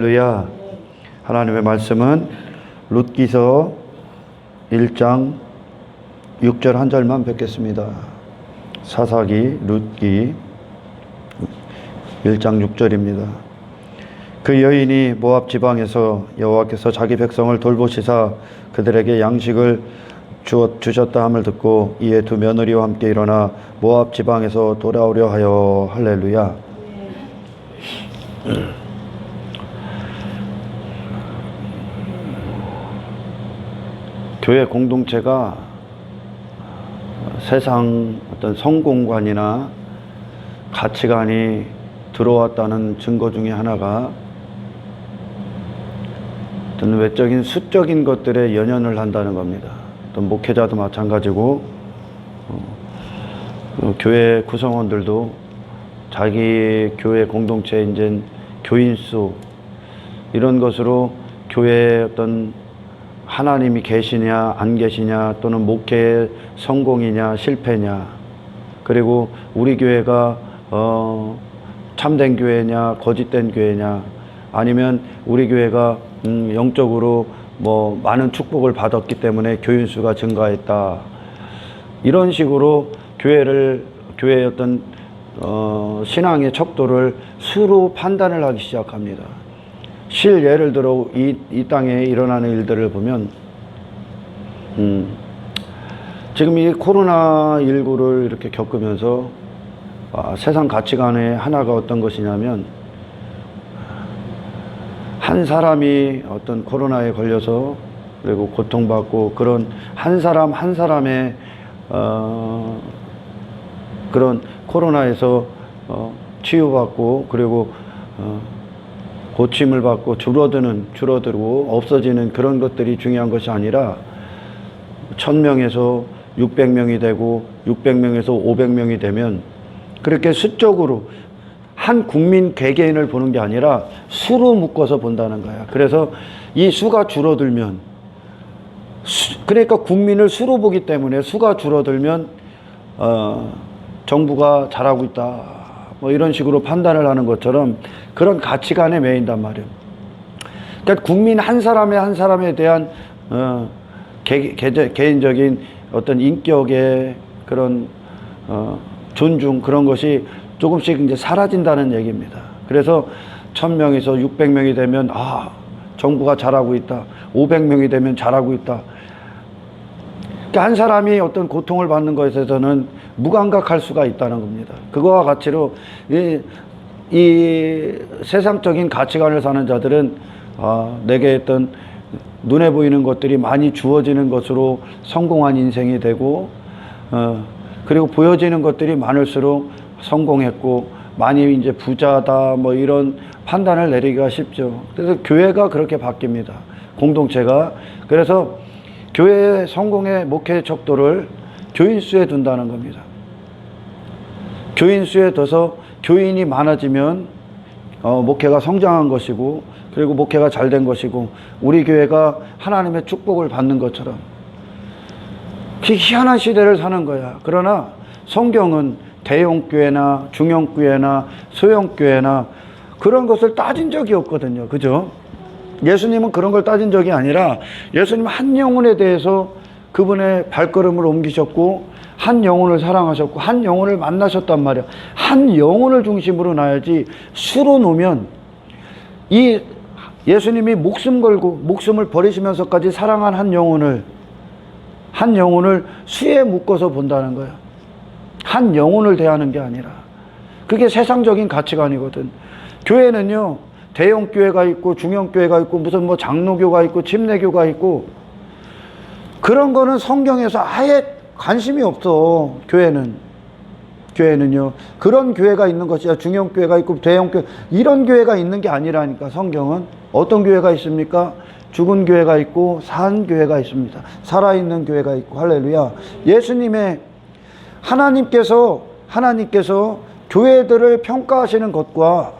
할렐루야. 하나님의 말씀은 룻기서 1장 6절 한 절만 뵙겠습니다. 사사기 룻기 1장 6절입니다. 그 여인이 모압 지방에서 여호와께서 자기 백성을 돌보시사 그들에게 양식을 주셨다 함을 듣고 이에 두 며느리와 함께 일어나 모압 지방에서 돌아오려 하여. 할렐루야. 교회 공동체가 세상 어떤 성공관이나 가치관이 들어왔다는 증거 중에 하나가 어떤 외적인 수적인 것들에 연연을 한다는 겁니다. 어떤 목회자도 마찬가지고 교회 구성원들도 자기 교회 공동체 이제 교인 수 이런 것으로 교회의 어떤 하나님이 계시냐 안 계시냐 또는 목회의 성공이냐 실패냐 그리고 우리 교회가 참된 교회냐 거짓된 교회냐 아니면 우리 교회가 영적으로 뭐 많은 축복을 받았기 때문에 교인 수가 증가했다 이런 식으로 교회의 어떤 신앙의 척도를 수로 판단을 하기 시작합니다. 예를 들어 이 땅에 일어나는 일들을 보면 지금 이 코로나19를 이렇게 겪으면서 세상 가치관의 하나가 어떤 것이냐면 한 사람이 어떤 코로나에 걸려서 그리고 고통받고 그런 한 사람 한 사람의 그런 코로나에서 치유받고 그리고 고침을 받고 줄어들고 없어지는 그런 것들이 중요한 것이 아니라 1000명에서 600명이 되고 600명에서 500명이 되면 그렇게 수적으로 한 국민 개개인을 보는 게 아니라 수로 묶어서 본다는 거야. 그래서 이 수가 줄어들면 그러니까 국민을 수로 보기 때문에 수가 줄어들면 정부가 잘하고 있다. 뭐 이런 식으로 판단을 하는 것처럼 그런 가치관에 매인단 말이에요. 그러니까 국민 한 사람에 대한 개인적인 어떤 인격의 그런 존중 그런 것이 조금씩 이제 사라진다는 얘기입니다. 그래서 1000명에서 600명이 되면 정부가 잘하고 있다. 500명이 되면 잘하고 있다. 그러니까 한 사람이 어떤 고통을 받는 것에서는 무감각할 수가 있다는 겁니다. 그거와 같이로 이 세상적인 가치관을 사는 자들은 내게 어떤 눈에 보이는 것들이 많이 주어지는 것으로 성공한 인생이 되고 그리고 보여지는 것들이 많을수록 성공했고 많이 이제 부자다 뭐 이런 판단을 내리기가 쉽죠. 그래서 교회가 그렇게 바뀝니다. 공동체가. 그래서 교회의 성공의 목회 척도를 교인 수에 둔다는 겁니다. 교인 수에 둬서 교인이 많아지면 목회가 성장한 것이고 그리고 목회가 잘된 것이고 우리 교회가 하나님의 축복을 받는 것처럼 희한한 시대를 사는 거야. 그러나 성경은 대형교회나 중형교회나 소형교회나 그런 것을 따진 적이 없거든요. 그죠? 예수님은 그런 걸 따진 적이 아니라 예수님은 한 영혼에 대해서 그분의 발걸음을 옮기셨고 한 영혼을 사랑하셨고 한 영혼을 만나셨단 말이야. 한 영혼을 중심으로 놔야지 수로 놓으면 이 예수님이 목숨 걸고 목숨을 버리시면서까지 사랑한 한 영혼을 수에 묶어서 본다는 거야. 한 영혼을 대하는 게 아니라. 그게 세상적인 가치관이거든. 교회는요 대형교회가 있고 중형교회가 있고 무슨 뭐 장로교가 있고 침례교가 있고 그런 거는 성경에서 아예 관심이 없어. 교회는요 그런 교회가 있는 것이야. 중형교회가 있고 대형교회 이런 교회가 있는 게 아니라니까. 성경은 어떤 교회가 있습니까? 죽은 교회가 있고 산 교회가 있습니다. 살아있는 교회가 있고. 할렐루야. 예수님의 하나님께서 교회들을 평가하시는 것과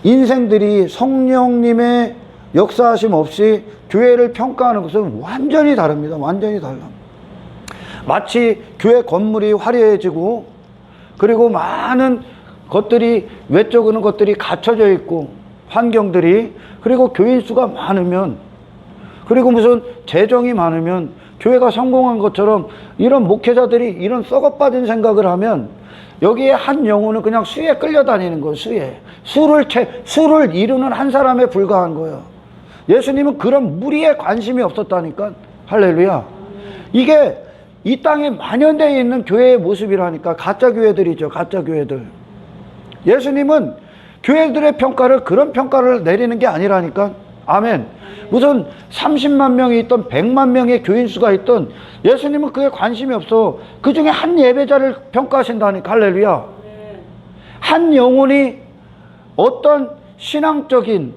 인생들이 성령님의 역사하심 없이 교회를 평가하는 것은 완전히 다릅니다. 완전히 달라. 마치 교회 건물이 화려해지고 그리고 많은 것들이 외적으로는 것들이 갖춰져 있고 환경들이, 그리고 교인 수가 많으면, 그리고 무슨 재정이 많으면 교회가 성공한 것처럼 이런 목회자들이 이런 썩어빠진 생각을 하면 여기에 한 영혼은 그냥 수에 끌려다니는 거예요. 수를 이루는 한 사람에 불과한 거예요. 예수님은 그런 무리에 관심이 없었다니까. 할렐루야. 이게 이 땅에 만연되어 있는 교회의 모습이라니까. 가짜 교회들이죠. 가짜 교회들. 예수님은 교회들의 평가를, 그런 평가를 내리는 게 아니라니까. 아멘. 무슨 30만 명이 있던 100만 명의 교인 수가 있던, 예수님은 그게 관심이 없어. 그 중에 한 예배자를 평가하신다니까. 할렐루야. 한 영혼이 어떤 신앙적인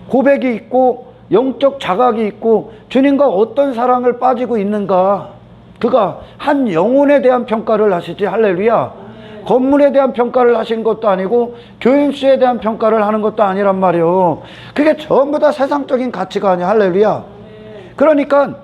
고백이 있고 영적 자각이 있고 주님과 어떤 사랑을 빠지고 있는가, 그가 한 영혼에 대한 평가를 하시지. 할렐루야. 건물에 대한 평가를 하시는 것도 아니고 교인 수에 대한 평가를 하는 것도 아니란 말이요. 그게 전부 다 세상적인 가치가 아니야. 할렐루야. 그러니까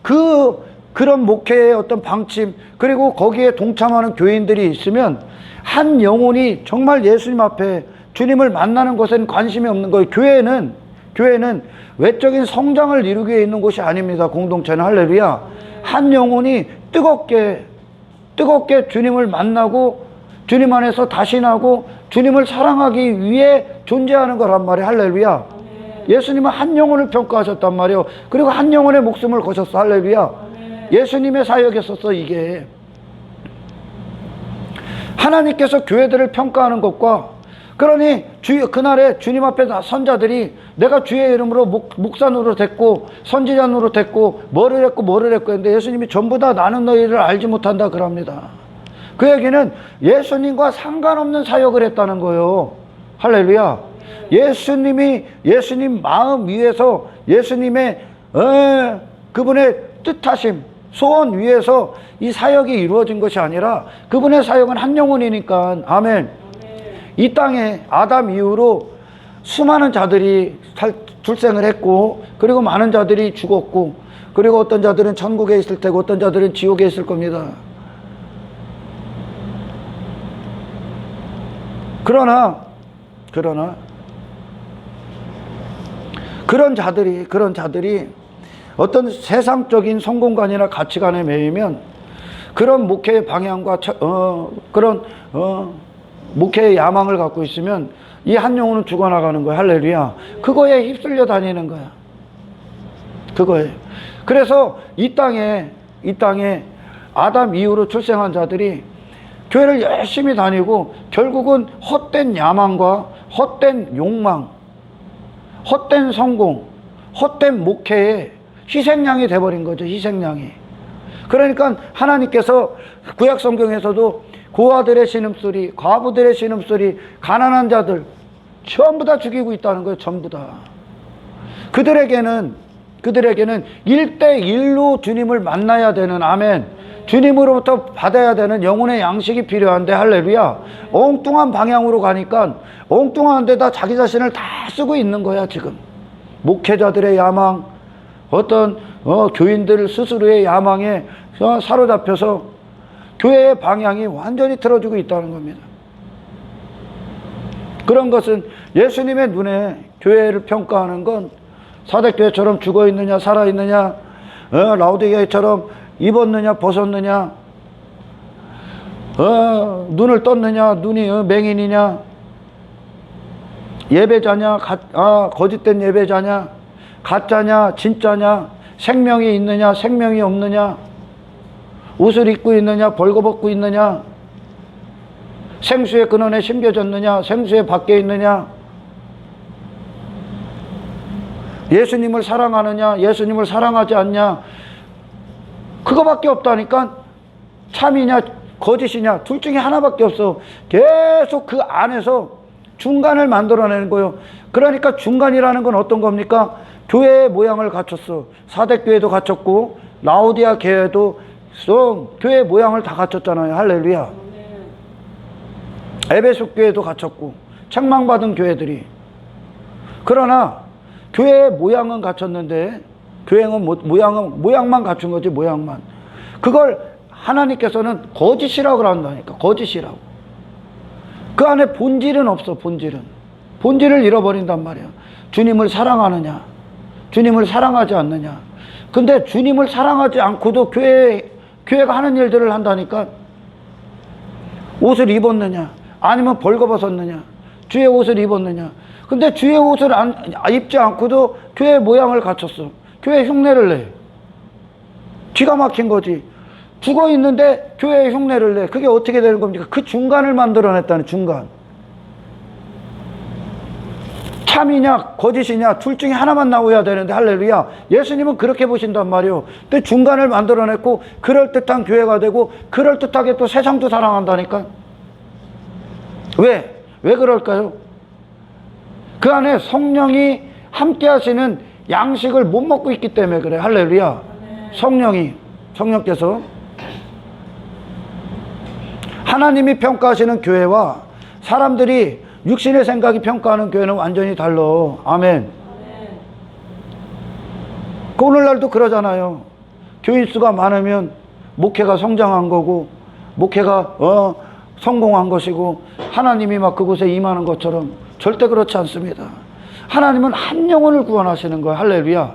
그런 목회의 어떤 방침, 그리고 거기에 동참하는 교인들이 있으면 한 영혼이 정말 예수님 앞에 주님을 만나는 것에는 관심이 없는 거예요. 교회는 외적인 성장을 이루기 위해 있는 곳이 아닙니다. 공동체는. 할렐루야. 한 영혼이 뜨겁게 주님을 만나고 주님 안에서 다신하고 주님을 사랑하기 위해 존재하는 거란 말이에요. 할렐루야. 예수님은 한 영혼을 평가하셨단 말이에요. 그리고 한 영혼의 목숨을 거셨어. 할렐루야. 예수님의 사역이었었어. 이게 하나님께서 교회들을 평가하는 것과, 그러니 그날에 주님 앞에 선자들이 내가 주의 이름으로 목사노로 됐고 선지자노로 됐고 뭐를 했고 했는데 예수님이 전부 다 나는 너희를 알지 못한다 그럽니다. 그 얘기는 예수님과 상관없는 사역을 했다는 거예요. 할렐루야. 예수님 마음 위에서, 예수님의 그분의 뜻하심, 소원 위에서 이 사역이 이루어진 것이 아니라 그분의 사역은 한 영혼이니까. 아멘. 이 땅에 아담 이후로 수많은 자들이 출생을 했고, 그리고 많은 자들이 죽었고, 그리고 어떤 자들은 천국에 있을 테고 어떤 자들은 지옥에 있을 겁니다. 그러나 그런 자들이 어떤 세상적인 성공관이나 가치관에 매이면 그런 목회의 방향과 목회의 야망을 갖고 있으면 이 한 영혼은 죽어나가는 거야. 할렐루야. 그거에 휩쓸려 다니는 거야. 그거에. 그래서 이 땅에 아담 이후로 출생한 자들이 교회를 열심히 다니고 결국은 헛된 야망과 헛된 욕망, 헛된 성공, 헛된 목회에 희생양이 돼버린 거죠. 희생양이. 그러니까 하나님께서 구약 성경에서도 고아들의 신음소리, 과부들의 신음소리, 가난한 자들 전부 다 죽이고 있다는 거예요. 전부 다. 그들에게는 1대1로 주님을 만나야 되는, 아멘, 주님으로부터 받아야 되는 영혼의 양식이 필요한데, 할렐루야, 엉뚱한 방향으로 가니까 엉뚱한 데다 자기 자신을 다 쓰고 있는 거야. 지금 목회자들의 야망, 어떤 교인들 스스로의 야망에 사로잡혀서 교회의 방향이 완전히 틀어지고 있다는 겁니다. 그런 것은 예수님의 눈에 교회를 평가하는 건 사대교회처럼 죽어있느냐 살아있느냐, 라오디게아처럼 입었느냐 벗었느냐, 눈을 떴느냐 눈이 맹인이냐, 예배자냐 거짓된 예배자냐, 가짜냐 진짜냐, 생명이 있느냐 생명이 없느냐, 옷을 입고 있느냐 벌거벗고 있느냐, 생수의 근원에 심겨졌느냐 생수의 밖에 있느냐, 예수님을 사랑하느냐 예수님을 사랑하지 않냐, 그거밖에 없다니까. 참이냐 거짓이냐 둘 중에 하나밖에 없어. 계속 그 안에서 중간을 만들어내는 거예요. 그러니까 중간이라는 건 어떤 겁니까? 교회의 모양을 갖췄어. 사대교회도 갖췄고 라오디아 교회도 교회의 모양을 다 갖췄잖아요. 할렐루야. 에베소 교회도 갖췄고 책망받은 교회들이. 그러나 교회의 모양은 갖췄는데, 교회는 모양만 갖춘 거지. 모양만. 그걸 하나님께서는 거짓이라고 한다니까. 거짓이라고. 그 안에 본질은 없어. 본질은 본질을 잃어버린단 말이야. 주님을 사랑하느냐, 주님을 사랑하지 않느냐. 근데 주님을 사랑하지 않고도 교회가 하는 일들을 한다니까. 옷을 입었느냐, 아니면 벌거벗었느냐, 주의 옷을 입었느냐. 근데 주의 옷을 입지 않고도 교회 모양을 갖췄어. 교회 흉내를 내. 기가 막힌 거지. 죽어 있는데 교회에 흉내를 내. 그게 어떻게 되는 겁니까? 그 중간을 만들어냈다는 중간. 참이냐 거짓이냐 둘 중에 하나만 나오야 되는데, 할렐루야, 예수님은 그렇게 보신단 말이에요. 근데 중간을 만들어냈고 그럴듯한 교회가 되고 그럴듯하게 또 세상도 사랑한다니까. 왜 그럴까요? 그 안에 성령이 함께 하시는 양식을 못 먹고 있기 때문에 그래. 할렐루야. 성령께서 하나님이 평가하시는 교회와 사람들이 육신의 생각이 평가하는 교회는 완전히 달라. 아멘. 그 오늘날도 그러잖아요. 교인 수가 많으면 목회가 성장한 거고, 목회가 성공한 것이고, 하나님이 막 그곳에 임하는 것처럼. 절대 그렇지 않습니다. 하나님은 한 영혼을 구원하시는 거예요. 할렐루야.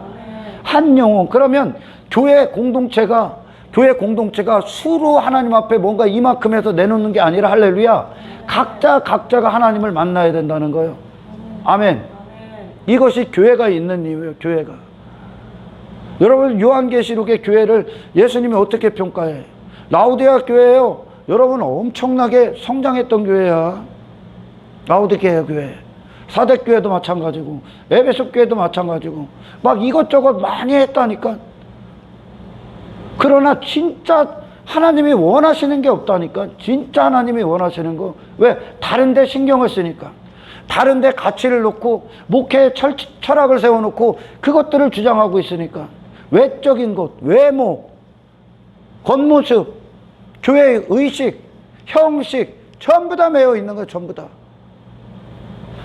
한 영혼. 그러면 교회 공동체가 수로 하나님 앞에 뭔가 이만큼 해서 내놓는 게 아니라, 할렐루야, 각자가 하나님을 만나야 된다는 거예요. 아멘. 이것이 교회가 있는 이유예요. 교회가. 여러분, 요한계시록의 교회를 예수님이 어떻게 평가해? 라오디게아 교회예요. 여러분, 엄청나게 성장했던 교회야. 라오디게아 교회. 사대 교회도 마찬가지고, 에베소 교회도 마찬가지고, 막 이것저것 많이 했다니까. 그러나 진짜 하나님이 원하시는 게 없다니까. 진짜 하나님이 원하시는 거. 왜? 다른 데 신경을 쓰니까. 다른 데 가치를 놓고, 목회의 철학을 세워놓고 그것들을 주장하고 있으니까. 외적인 것, 외모, 겉모습, 교회의 의식, 형식, 전부 다 매여 있는 거예요. 전부 다.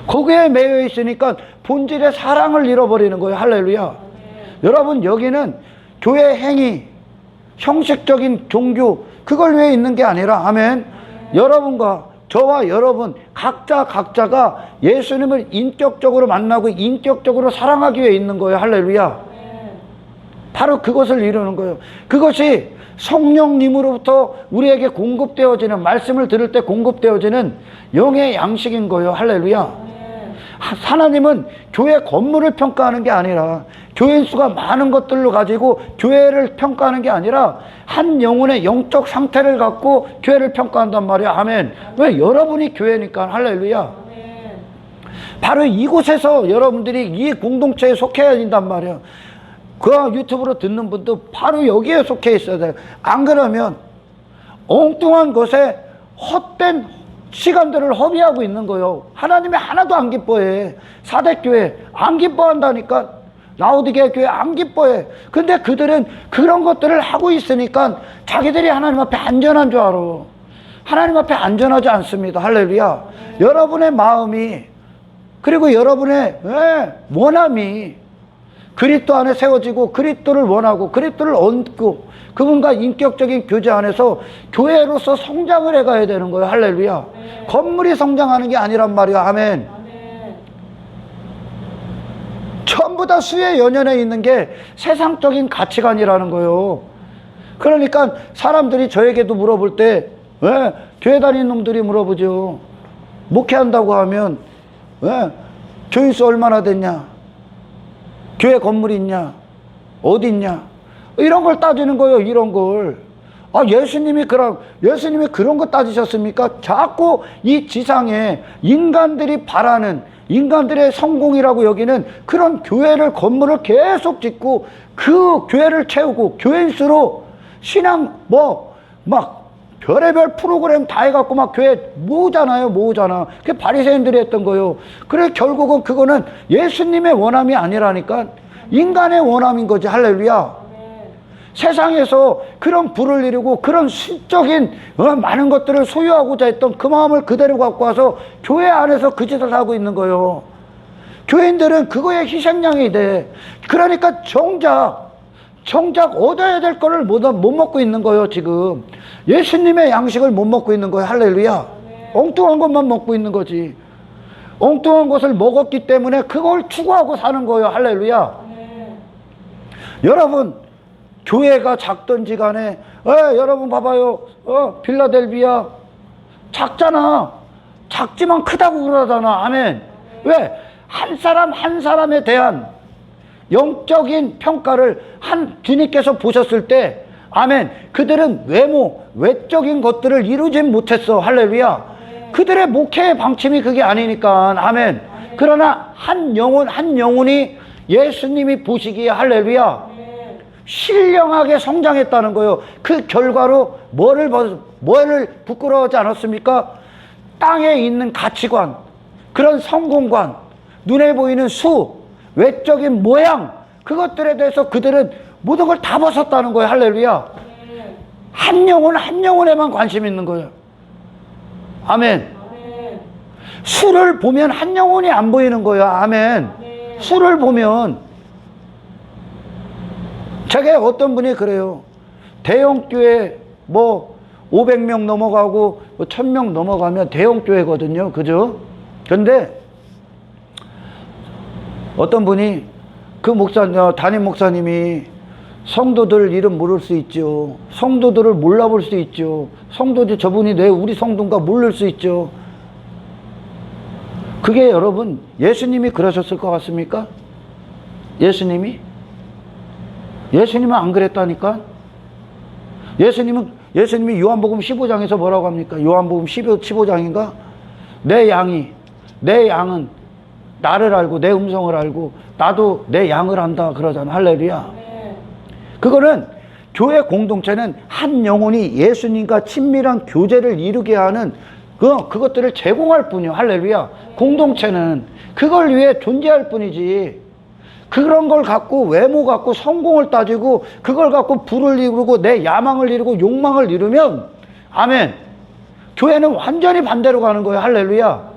거기에 매여 있으니까 본질의 사랑을 잃어버리는 거예요. 할렐루야. 여러분, 여기는 교회 행위, 형식적인 종교, 그걸 위해 있는 게 아니라, 아멘, 여러분과 저와 여러분 각자가 예수님을 인격적으로 만나고 인격적으로 사랑하기 위해 있는 거예요. 할렐루야. 바로 그것을 이루는 거예요. 그것이 성령님으로부터 우리에게 공급되어지는, 말씀을 들을 때 공급되어지는 영의 양식인 거예요. 할렐루야. 하나님은 교회 건물을 평가하는 게 아니라, 교인 수가 많은 것들로 가지고 교회를 평가하는 게 아니라, 한 영혼의 영적 상태를 갖고 교회를 평가한단 말이야. 아멘. 왜? 여러분이 교회니까. 할렐루야. 바로 이곳에서 여러분들이 이 공동체에 속해야 된단 말이야. 그 유튜브로 듣는 분도 바로 여기에 속해 있어야 돼요. 안 그러면 엉뚱한 것에 헛된 시간들을 허비하고 있는 거예요. 하나님이 하나도 안 기뻐해. 사대교회 안 기뻐한다니까. 라오디게아 교회 안 기뻐해. 근데 그들은 그런 것들을 하고 있으니까 자기들이 하나님 앞에 안전한 줄 알아. 하나님 앞에 안전하지 않습니다. 할렐루야. 여러분의 마음이, 그리고 여러분의 원함이 그리스도 안에 세워지고 그리스도를 원하고 그리스도를 얻고 그분과 인격적인 교제 안에서 교회로서 성장을 해가야 되는 거예요. 할렐루야. 네. 건물이 성장하는 게 아니란 말이야. 아멘. 아멘. 전부 다 수의 연연에 있는 게 세상적인 가치관이라는 거예요. 그러니까 사람들이 저에게도 물어볼 때, 왜? 교회 다니는 놈들이 물어보죠. 목회한다고 하면, 왜? 조인수 얼마나 됐냐? 교회 건물이 있냐? 어디 있냐? 이런 걸 따지는 거예요. 이런 걸. 예수님이 그런 거 따지셨습니까? 자꾸 이 지상에 인간들이 바라는, 인간들의 성공이라고 여기는 그런 교회를, 건물을 계속 짓고 그 교회를 채우고 교인 수로 신앙 막 별의별 프로그램 다 해갖고 막 교회 모으잖아. 그게 바리새인들이 했던 거예요. 그래 결국은 그거는 예수님의 원함이 아니라니까. 인간의 원함인 거지. 할렐루야. 세상에서 그런 부를 이루고 그런 신적인 많은 것들을 소유하고자 했던 그 마음을 그대로 갖고 와서 교회 안에서 그 짓을 하고 있는 거예요. 교인들은 그거에 희생양이 돼. 그러니까 정작 얻어야 될 거를 못 먹고 있는 거예요. 지금 예수님의 양식을 못 먹고 있는 거예요. 할렐루야. 엉뚱한 것만 먹고 있는 거지. 엉뚱한 것을 먹었기 때문에 그걸 추구하고 사는 거예요. 할렐루야. 여러분, 교회가 작든지 간에, 여러분 봐봐요. 빌라델비아 작잖아. 작지만 크다고 그러잖아. 아멘. 왜? 한 사람 한 사람에 대한 영적인 평가를 주님께서 보셨을 때, 아멘, 그들은 외적인 것들을 이루진 못했어. 할렐루야. 그들의 목회의 방침이 그게 아니니까. 아멘. 그러나 한 영혼이 예수님이 보시기에, 할렐루야, 신령하게 성장했다는 거예요. 그 결과로 뭐를 부끄러워하지 않았습니까? 땅에 있는 가치관, 그런 성공관, 눈에 보이는 외적인 모양, 그것들에 대해서 그들은 모든 걸 다 벗었다는 거예요. 할렐루야. 한 영혼에만 관심 있는 거예요. 아멘. 수를 보면 한 영혼이 안 보이는 거예요. 아멘. 수를 보면, 제가 어떤 분이 그래요. 대형교회 500명 넘어가고 1000명 넘어가면 대형교회거든요. 그죠? 근데 어떤 분이, 담임 목사님이 성도들 이름 모를 수 있죠. 성도들을 몰라볼 수 있죠. 저분이 우리 성도인가 모를 수 있죠. 그게 여러분, 예수님이 그러셨을 것 같습니까? 예수님은 안 그랬다니까? 예수님이 요한복음 15장에서 뭐라고 합니까? 요한복음 15장인가? 내 양은 나를 알고 내 음성을 알고 나도 내 양을 안다 그러잖아. 할렐루야. 그거는 교회 공동체는 한 영혼이 예수님과 친밀한 교제를 이루게 하는 그것들을 제공할 뿐이요. 할렐루야. 공동체는 그걸 위해 존재할 뿐이지, 그런 걸 갖고 외모 갖고 성공을 따지고 그걸 갖고 부를 이루고 내 야망을 이루고 욕망을 이루면, 아멘, 교회는 완전히 반대로 가는 거예요. 할렐루야.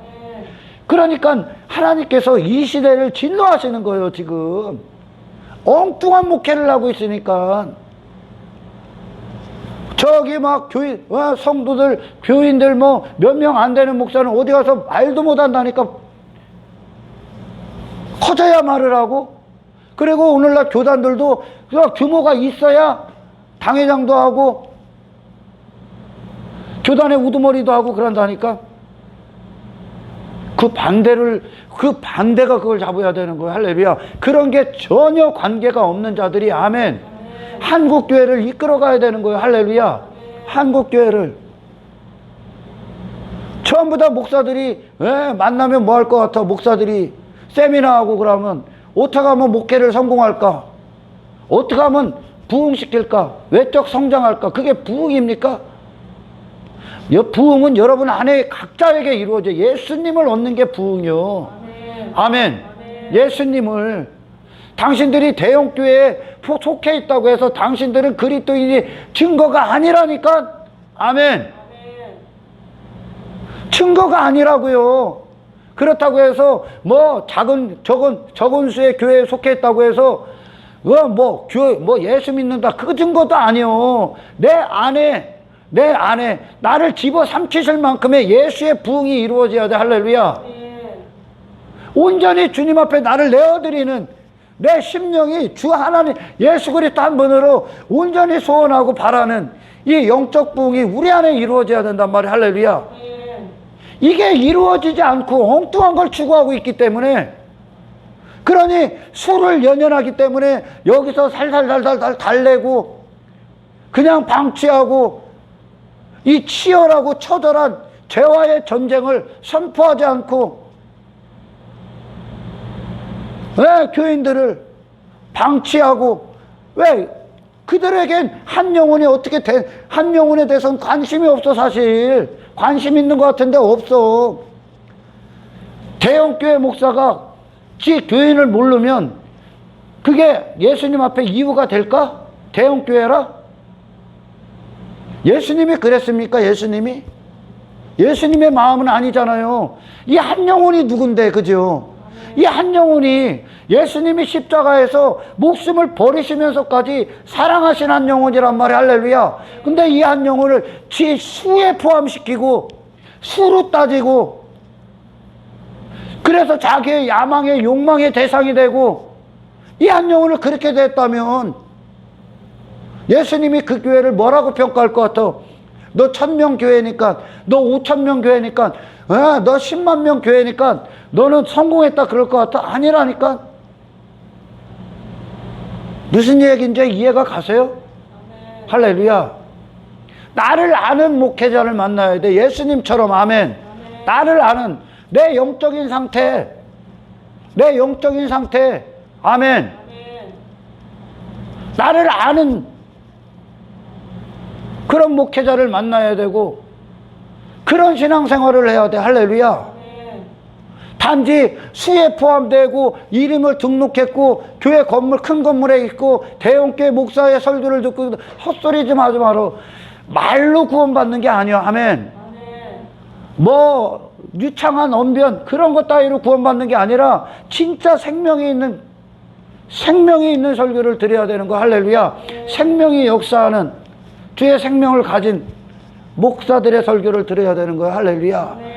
그러니까 하나님께서 이 시대를 진노하시는 거예요. 지금 엉뚱한 목회를 하고 있으니까. 저기 막 성도들, 교인들 몇 명 안 되는 목사는 어디 가서 말도 못 한다니까. 커져야 말을 하고, 그리고 오늘날 교단들도 규모가 있어야 당회장도 하고 교단의 우두머리도 하고 그런다니까. 그 반대가 그걸 잡아야 되는 거예요. 할렐루야. 그런 게 전혀 관계가 없는 자들이, 아멘, 한국교회를 이끌어가야 되는 거예요. 할렐루야. 한국교회를. 전부 다 목사들이, 만나면 뭐 할 것 같아? 목사들이 세미나하고 그러면 어떻게 하면 목회를 성공할까? 어떻게 하면 부흥시킬까? 외적 성장할까? 그게 부흥입니까? 부흥은 여러분 안에 각자에게 이루어져. 예수님을 얻는 게 부흥이요. 아멘. 예수님을. 당신들이 대형교회에 속해 있다고 해서 당신들은 그리스도인이 증거가 아니라니까. 아멘. 증거가 아니라고요. 그렇다고 해서 적은 수의 교회에 속해 있다고 해서 예수 믿는다, 그 증거도 아니요. 내 안에 나를 집어삼키실 만큼의 예수의 부흥이 이루어져야 돼. 할렐루야. 온전히 주님 앞에 나를 내어드리는 내 심령이 주 하나님 예수 그리스도 한 분으로 온전히 소원하고 바라는 이 영적 부흥이 우리 안에 이루어져야 된단 말이야. 할렐루야. 이게 이루어지지 않고 엉뚱한 걸 추구하고 있기 때문에, 그러니 수를 연연하기 때문에 여기서 살살살살 달래고 그냥 방치하고 이 치열하고 처절한 죄와의 전쟁을 선포하지 않고, 왜 교인들을 방치하고, 왜 그들에겐 한 영혼이 한 영혼에 대해서는 관심이 없어. 사실 관심 있는 것 같은데 없어. 대형교회 목사가 지 교인을 모르면 그게 예수님 앞에 이유가 될까? 대형교회라? 예수님이 그랬습니까? 예수님의 마음은 아니잖아요. 이 한 영혼이 누군데, 그죠? 이 한 영혼이 예수님이 십자가에서 목숨을 버리시면서까지 사랑하신 한 영혼이란 말이야. 할렐루야. 근데 이 한 영혼을 지 수에 포함시키고 수로 따지고 그래서 자기의 야망의 욕망의 대상이 되고, 이 한 영혼을 그렇게 됐다면 예수님이 그 교회를 뭐라고 평가할 것 같아? 너 1000명 교회니까, 너 5000명 교회니까, 너 10만 명 교회니까 너는 성공했다 그럴 것 같아? 아니라니까. 무슨 얘기인지 이해가 가세요? 할렐루야. 나를 아는 목회자를 만나야 돼. 예수님처럼. 아멘. 나를 아는 내 영적인 상태, 내 영적인 상태. 아멘. 나를 아는 그런 목회자를 만나야 되고, 그런 신앙생활을 해야 돼. 할렐루야. 단지 수에 포함되고 이름을 등록했고 교회 건물, 큰 건물에 있고 대형교회 목사의 설교를 듣고 헛소리 좀 하지 마라. 말로 구원받는 게 아니야. 아멘. 뭐 유창한 언변 그런 것 따위로 구원받는 게 아니라 진짜 생명이 있는 설교를 드려야 되는 거. 할렐루야. 생명이 역사하는 주의 생명을 가진 목사들의 설교를 드려야 되는 거야. 할렐루야.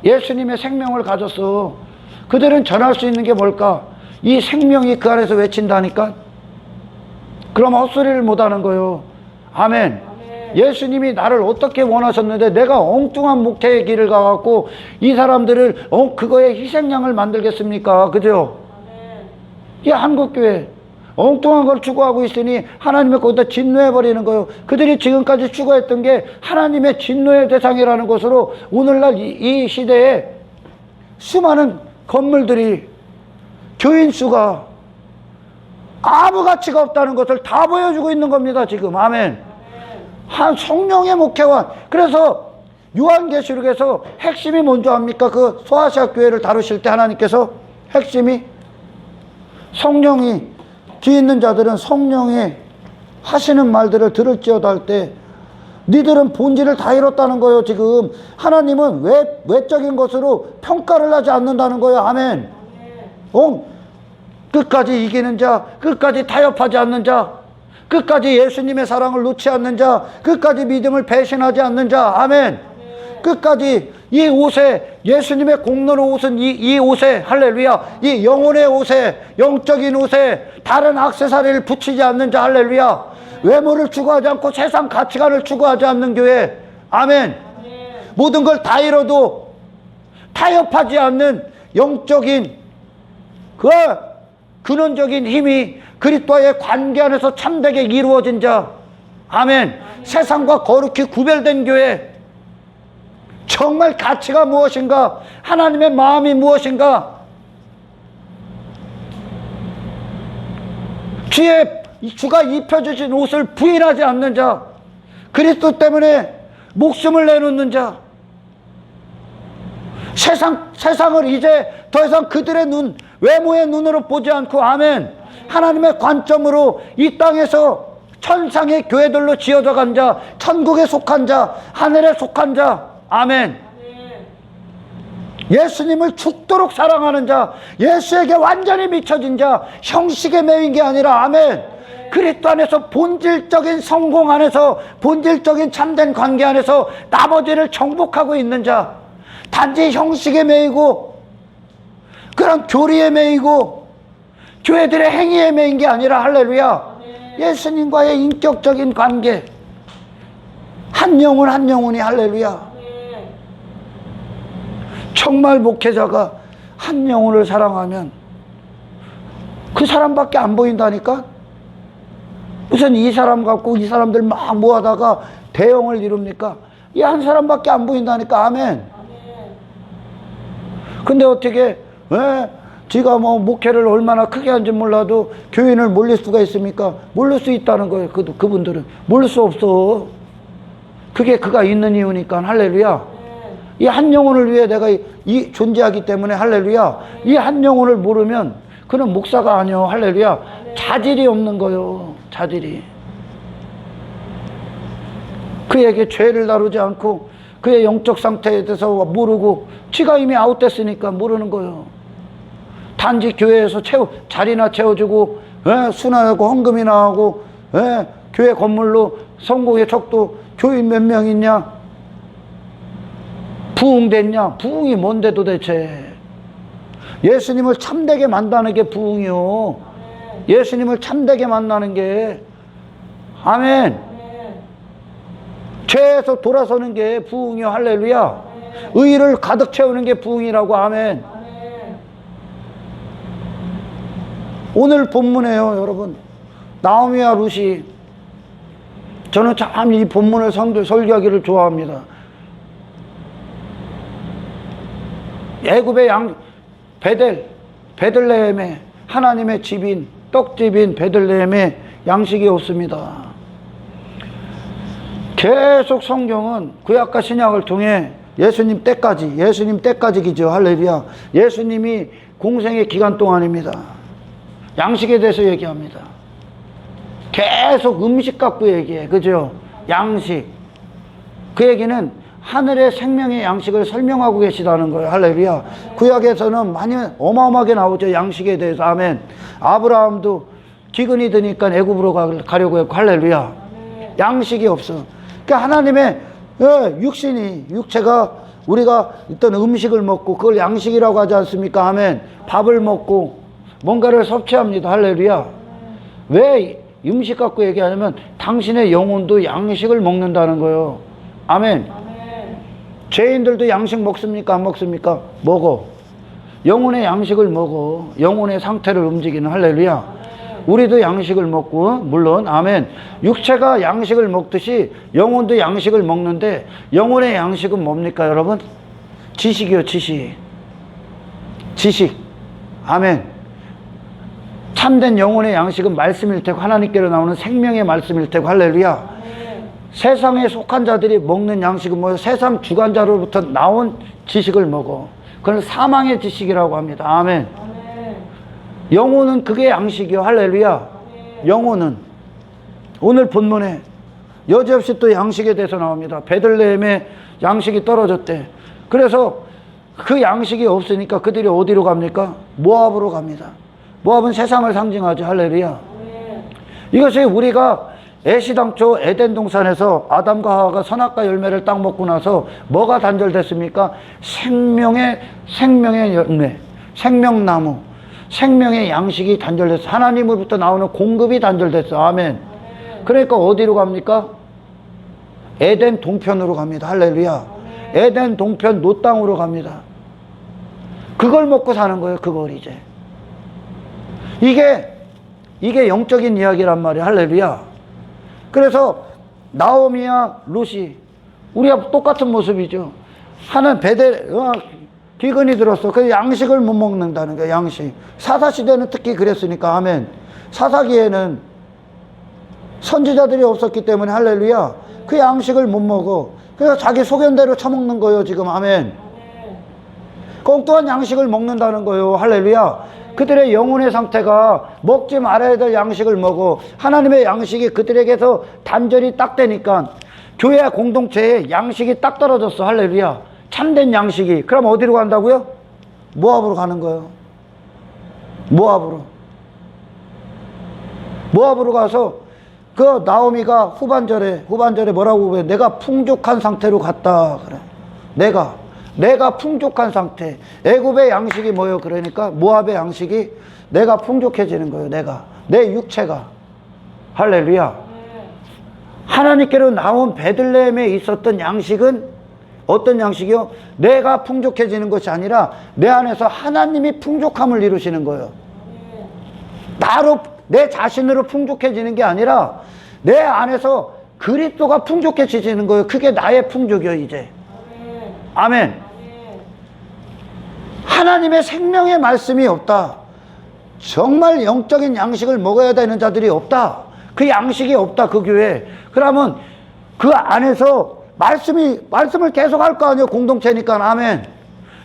예수님의 생명을 가졌어. 그들은 전할 수 있는 게 뭘까? 이 생명이 그 안에서 외친다니까. 그럼 헛소리를 못하는 거예요. 아멘. 예수님이 나를 어떻게 원하셨는데 내가 엉뚱한 목회의 길을 가갖고 이 사람들을 그거에 희생양을 만들겠습니까? 그죠? 이 한국교회 엉뚱한 걸 추구하고 있으니 하나님의 거기다 진노해버리는 거예요. 그들이 지금까지 추구했던 게 하나님의 진노의 대상이라는 것으로 오늘날 이 시대에 수많은 건물들이 교인 수가 아무 가치가 없다는 것을 다 보여주고 있는 겁니다. 지금. 아멘. 한 성령의 목회원. 그래서 요한계시록에서 핵심이 뭔지 압니까? 그 소아시아 교회를 다루실 때 하나님께서 핵심이 성령이 뒤 있는 자들은 성령이 하시는 말들을 들을지어다 할 때 니들은 본질을 다 잃었다는 거예요. 지금 하나님은 외적인 것으로 평가를 하지 않는다는 거예요. 아멘. 끝까지 이기는 자, 끝까지 타협하지 않는 자, 끝까지 예수님의 사랑을 놓지 않는 자, 끝까지 믿음을 배신하지 않는 자. 아멘. 끝까지 이 옷에, 예수님의 공로로 옷은 이 옷에, 할렐루야, 이 영혼의 옷에, 영적인 옷에 다른 액세서리를 붙이지 않는 자. 할렐루야. 외모를 추구하지 않고 세상 가치관을 추구하지 않는 교회. 아멘. 모든 걸 다 잃어도 타협하지 않는 영적인 그 근원적인 힘이 그리스도와의 관계 안에서 참되게 이루어진 자. 아멘. 세상과 거룩히 구별된 교회. 정말 가치가 무엇인가? 하나님의 마음이 무엇인가? 주가 입혀주신 옷을 부인하지 않는 자, 그리스도 때문에 목숨을 내놓는 자, 세상을 이제 더 이상 그들의 외모의 눈으로 보지 않고, 아멘, 하나님의 관점으로 이 땅에서 천상의 교회들로 지어져 간 자, 천국에 속한 자, 하늘에 속한 자. 아멘. 예수님을 죽도록 사랑하는 자, 예수에게 완전히 미쳐진 자, 형식에 매인 게 아니라, 아멘, 그리스도 안에서 본질적인 성공 안에서, 본질적인 참된 관계 안에서 나머지를 정복하고 있는 자, 단지 형식에 매이고 그런 교리에 매이고 교회들의 행위에 매인 게 아니라, 할렐루야, 예수님과의 인격적인 관계, 한 영혼 한 영혼이, 할렐루야. 정말 목회자가 한 영혼을 사랑하면 그 사람밖에 안 보인다니까. 무슨 이 사람 갖고 이 사람들 막 모아다가 대형을 이룹니까? 이 한 사람밖에 안 보인다니까. 아멘. 근데 어떻게 지가 뭐 목회를 얼마나 크게 한지 몰라도 교인을 몰릴 수가 있습니까? 몰릴 수 있다는 거예요. 그분들은 몰릴 수 없어. 그게 그가 있는 이유니까. 할렐루야. 이 한 영혼을 위해 내가 존재하기 때문에, 할렐루야, 이 한 영혼을 모르면 그는 목사가 아니요. 할렐루야. 자질이 없는 거요. 자질이. 그에게 죄를 다루지 않고 그의 영적 상태에 대해서 모르고 지가 이미 아웃됐으니까 모르는 거요. 단지 교회에서 자리나 채워주고 순환하고 헌금이나 하고 교회 건물로 성공의 척도 교인 몇 명 있냐? 부흥됐냐? 부흥이 뭔데 도대체? 예수님을 참되게 만나는 게 부흥이요. 예수님을 참되게 만나는 게, 아멘. 죄에서 돌아서는 게 부흥이요. 할렐루야. 의를 가득 채우는 게 부흥이라고. 아멘. 오늘 본문에요, 여러분. 나오미와 룻이, 저는 참 이 본문을 설교하기를 좋아합니다. 애굽의 베들레헴에 하나님의 집인, 떡집인 베들레헴에 양식이 없습니다. 계속 성경은 구약과 신약을 통해 예수님 때까지 기죠. 할렐루야. 예수님이 공생의 기간 동안입니다. 양식에 대해서 얘기합니다. 계속 음식 갖고 얘기해. 그죠? 양식. 그 얘기는 하늘의 생명의 양식을 설명하고 계시다는 거예요. 할렐루야. 구약에서는 많이 어마어마하게 나오죠. 양식에 대해서. 아멘. 아브라함도 기근이 드니까 애굽으로 가려고 했고. 할렐루야. 양식이 없어. 그러니까 하나님의 육체가 우리가 어떤 음식을 먹고 그걸 양식이라고 하지 않습니까? 아멘. 밥을 먹고 뭔가를 섭취합니다. 할렐루야. 왜 음식 갖고 얘기하냐면 당신의 영혼도 양식을 먹는다는 거예요. 아멘. 죄인들도 양식 먹습니까? 안 먹습니까? 먹어. 영혼의 양식을 먹어. 영혼의 상태를 움직이는. 할렐루야. 우리도 양식을 먹고, 물론 아멘, 육체가 양식을 먹듯이 영혼도 양식을 먹는데, 영혼의 양식은 뭡니까 여러분? 지식이요. 지식. 아멘. 참된 영혼의 양식은 말씀일 테고, 하나님께로 나오는 생명의 말씀일 테고. 할렐루야. 세상에 속한 자들이 먹는 양식은 뭐예요? 세상 주관자로부터 나온 지식을 먹어. 그걸 사망의 지식이라고 합니다. 아멘. 영혼은 그게 양식이요. 할렐루야. 영혼은 오늘 본문에 여지없이 또 양식에 대해서 나옵니다. 베들레헴에 양식이 떨어졌대. 그래서 그 양식이 없으니까 그들이 어디로 갑니까? 모압으로 갑니다. 모압은 세상을 상징하죠. 할렐루야. 이것이 우리가 애시당초 에덴 동산에서 아담과 하와가 선악과 열매를 딱 먹고 나서 뭐가 단절됐습니까? 생명의 열매, 생명나무, 생명의 양식이 단절됐어. 하나님으로부터 나오는 공급이 단절됐어. 아멘. 그러니까 어디로 갑니까? 에덴 동편으로 갑니다. 할렐루야. 에덴 동편 노땅으로 갑니다. 그걸 먹고 사는 거예요. 그걸 이제. 이게 영적인 이야기란 말이야. 할렐루야. 그래서 나오미와 룻이 우리가 똑같은 모습이죠. 하는 기근이 들었어. 그 양식을 못 먹는다는 거야. 양식. 사사시대는 특히 그랬으니까. 아멘. 사사기에는 선지자들이 없었기 때문에. 할렐루야. 그 양식을 못 먹어. 그래서 자기 소견대로 처먹는 거예요. 지금. 아멘. 엉뚱한 양식을 먹는다는 거예요. 할렐루야. 그들의 영혼의 상태가 먹지 말아야 될 양식을 먹어. 하나님의 양식이 그들에게서 단절이 딱 되니까 교회 공동체에 양식이 딱 떨어졌어. 할렐루야. 참된 양식이. 그럼 어디로 간다고요? 모압으로 가는 거예요. 모압으로 가서 그 나오미가 후반절에 뭐라고 해? 내가 풍족한 상태로 갔다. 그래. 내가 풍족한 상태. 애굽의 양식이 뭐예요? 그러니까 모압의 양식이 내가 풍족해지는 거예요. 내 육체가. 할렐루야. 하나님께로 나온 베들레헴에 있었던 양식은 어떤 양식이요? 내가 풍족해지는 것이 아니라 내 안에서 하나님이 풍족함을 이루시는 거예요. 내 자신으로 풍족해지는 게 아니라 내 안에서 그리스도가 풍족해지는 거예요. 그게 나의 풍족이요. 이제. 아멘. 하나님의 생명의 말씀이 없다. 정말 영적인 양식을 먹어야 되는 자들이 없다. 그 양식이 없다. 그 교회에. 그러면 그 안에서 말씀을 계속 할 거 아니에요. 공동체니까. 아멘.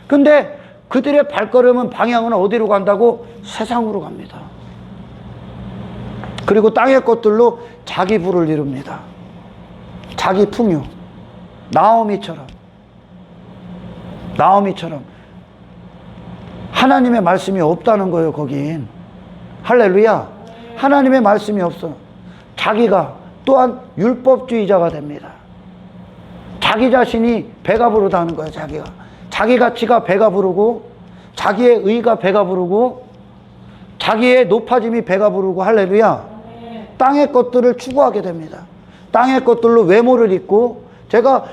근데 그들의 발걸음은 방향은 어디로 간다고? 세상으로 갑니다. 그리고 땅의 것들로 자기 부를 이룹니다. 자기 풍요. 나오미처럼 하나님의 말씀이 없다는 거예요. 거긴. 할렐루야. 하나님의 말씀이 없어. 자기가 또한 율법주의자가 됩니다. 자기 자신이 배가 부르다는 거예요. 자기가 지가 배가 부르고 자기의 의가 배가 부르고 자기의 높아짐이 배가 부르고 할렐루야. 땅의 것들을 추구하게 됩니다. 땅의 것들로 외모를 입고 제가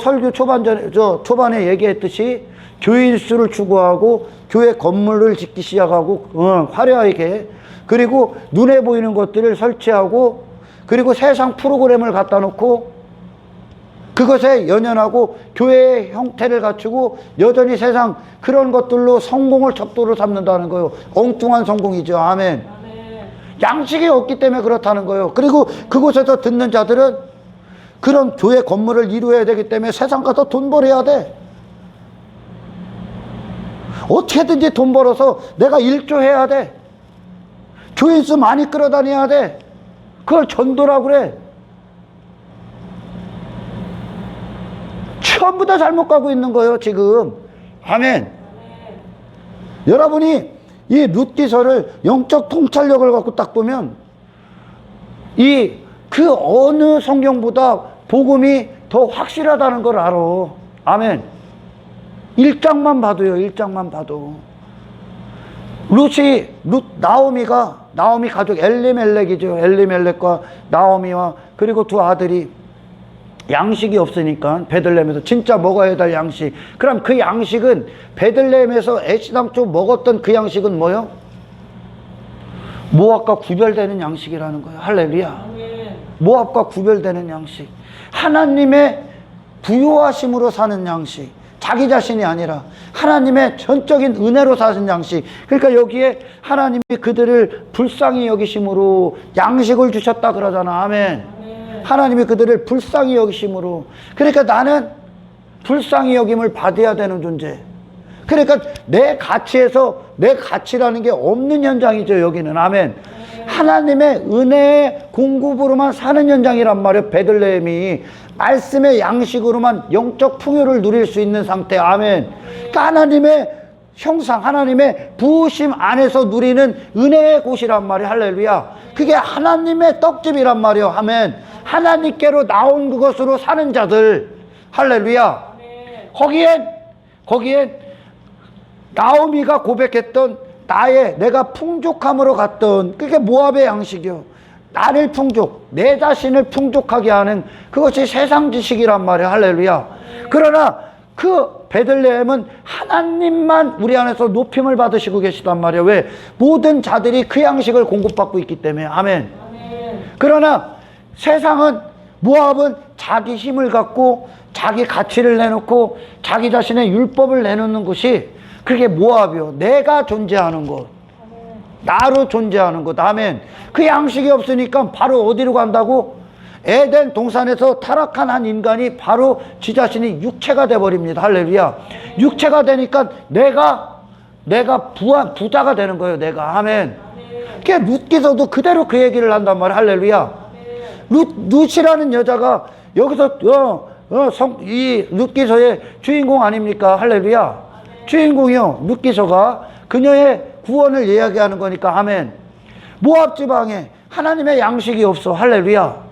설교 초반에 얘기했듯이 교인수를 추구하고 교회 건물을 짓기 시작하고 화려하게 그리고 눈에 보이는 것들을 설치하고 그리고 세상 프로그램을 갖다 놓고 그것에 연연하고 교회의 형태를 갖추고 여전히 세상 그런 것들로 성공을 척도로 삼는다는 거예요. 엉뚱한 성공이죠. 아멘. 양식이 없기 때문에 그렇다는 거예요. 그리고 그곳에서 듣는 자들은 그런 교회 건물을 이루어야 되기 때문에 세상 가서 돈 벌어야 돼. 어떻게든지 돈 벌어서 내가 일조해야 돼. 교인수 많이 끌어다녀야 돼. 그걸 전도라고 그래. 전부 다 잘못 가고 있는 거예요 지금. 아멘. 여러분이 이 룻기서를 영적 통찰력을 갖고 딱 보면 그 어느 성경보다 복음이 더 확실하다는 걸 알아. 아멘. 1장만 봐도요. 1장만 봐도 나오미 가족 엘리멜렉이죠. 엘리멜렉과 나오미와 그리고 두 아들이 양식이 없으니까 베들레헴에서 진짜 먹어야 될 양식. 그럼 그 양식은 베들레헴에서 애시당초 먹었던 그 양식은 뭐요? 모압과 구별되는 양식이라는 거예요. 할렐루야. 모압과 구별되는 양식. 하나님의 부요하심으로 사는 양식. 자기 자신이 아니라 하나님의 전적인 은혜로 사는 양식. 그러니까 여기에 하나님이 그들을 불쌍히 여기심으로 양식을 주셨다 그러잖아. 아멘. 하나님이 그들을 불쌍히 여기심으로. 그러니까 나는 불쌍히 여김을 받아야 되는 존재. 그러니까 내 가치에서 내 가치라는 게 없는 현장이죠 여기는. 아멘. 하나님의 은혜의 공급으로만 사는 현장이란 말이에요. 베들레헴이 말씀의 양식으로만 영적 풍요를 누릴 수 있는 상태. 아멘. 그러니까 하나님의 형상, 하나님의 부으심 안에서 누리는 은혜의 곳이란 말이에요. 할렐루야. 그게 하나님의 떡집이란 말이에요. 아멘. 하나님께로 나온 그것으로 사는 자들. 할렐루야. 거기엔 나오미가 고백했던 내가 풍족함으로 갔던 그게 모압의 양식이요. 나를 내 자신을 풍족하게 하는 그것이 세상 지식이란 말이에요. 할렐루야. 그러나 그 베들레헴은 하나님만 우리 안에서 높임을 받으시고 계시단 말이에요. 왜? 모든 자들이 그 양식을 공급받고 있기 때문에. 아멘. 그러나 세상은, 모압은 자기 힘을 갖고 자기 가치를 내놓고 자기 자신의 율법을 내놓는 것이 그게 모압이요. 내가 존재하는 것, 나로 존재하는 것. 아멘. 그 양식이 없으니까 바로 어디로 간다고? 에덴 동산에서 타락한 한 인간이 바로 지 자신이 육체가 돼버립니다. 할렐루야. 육체가 되니까 내가 부자가 되는 거예요. 내가. 아멘. 그게 룻기서도 그대로 그 얘기를 한단 말이에요. 할렐루야. 룻이라는 여자가 여기서 이 룻기서의 주인공 아닙니까? 할렐루야. 주인공이요. 룻기서가 그녀의 구원을 이야기하는 거니까. 아멘. 모압 지방에 하나님의 양식이 없어. 할렐루야.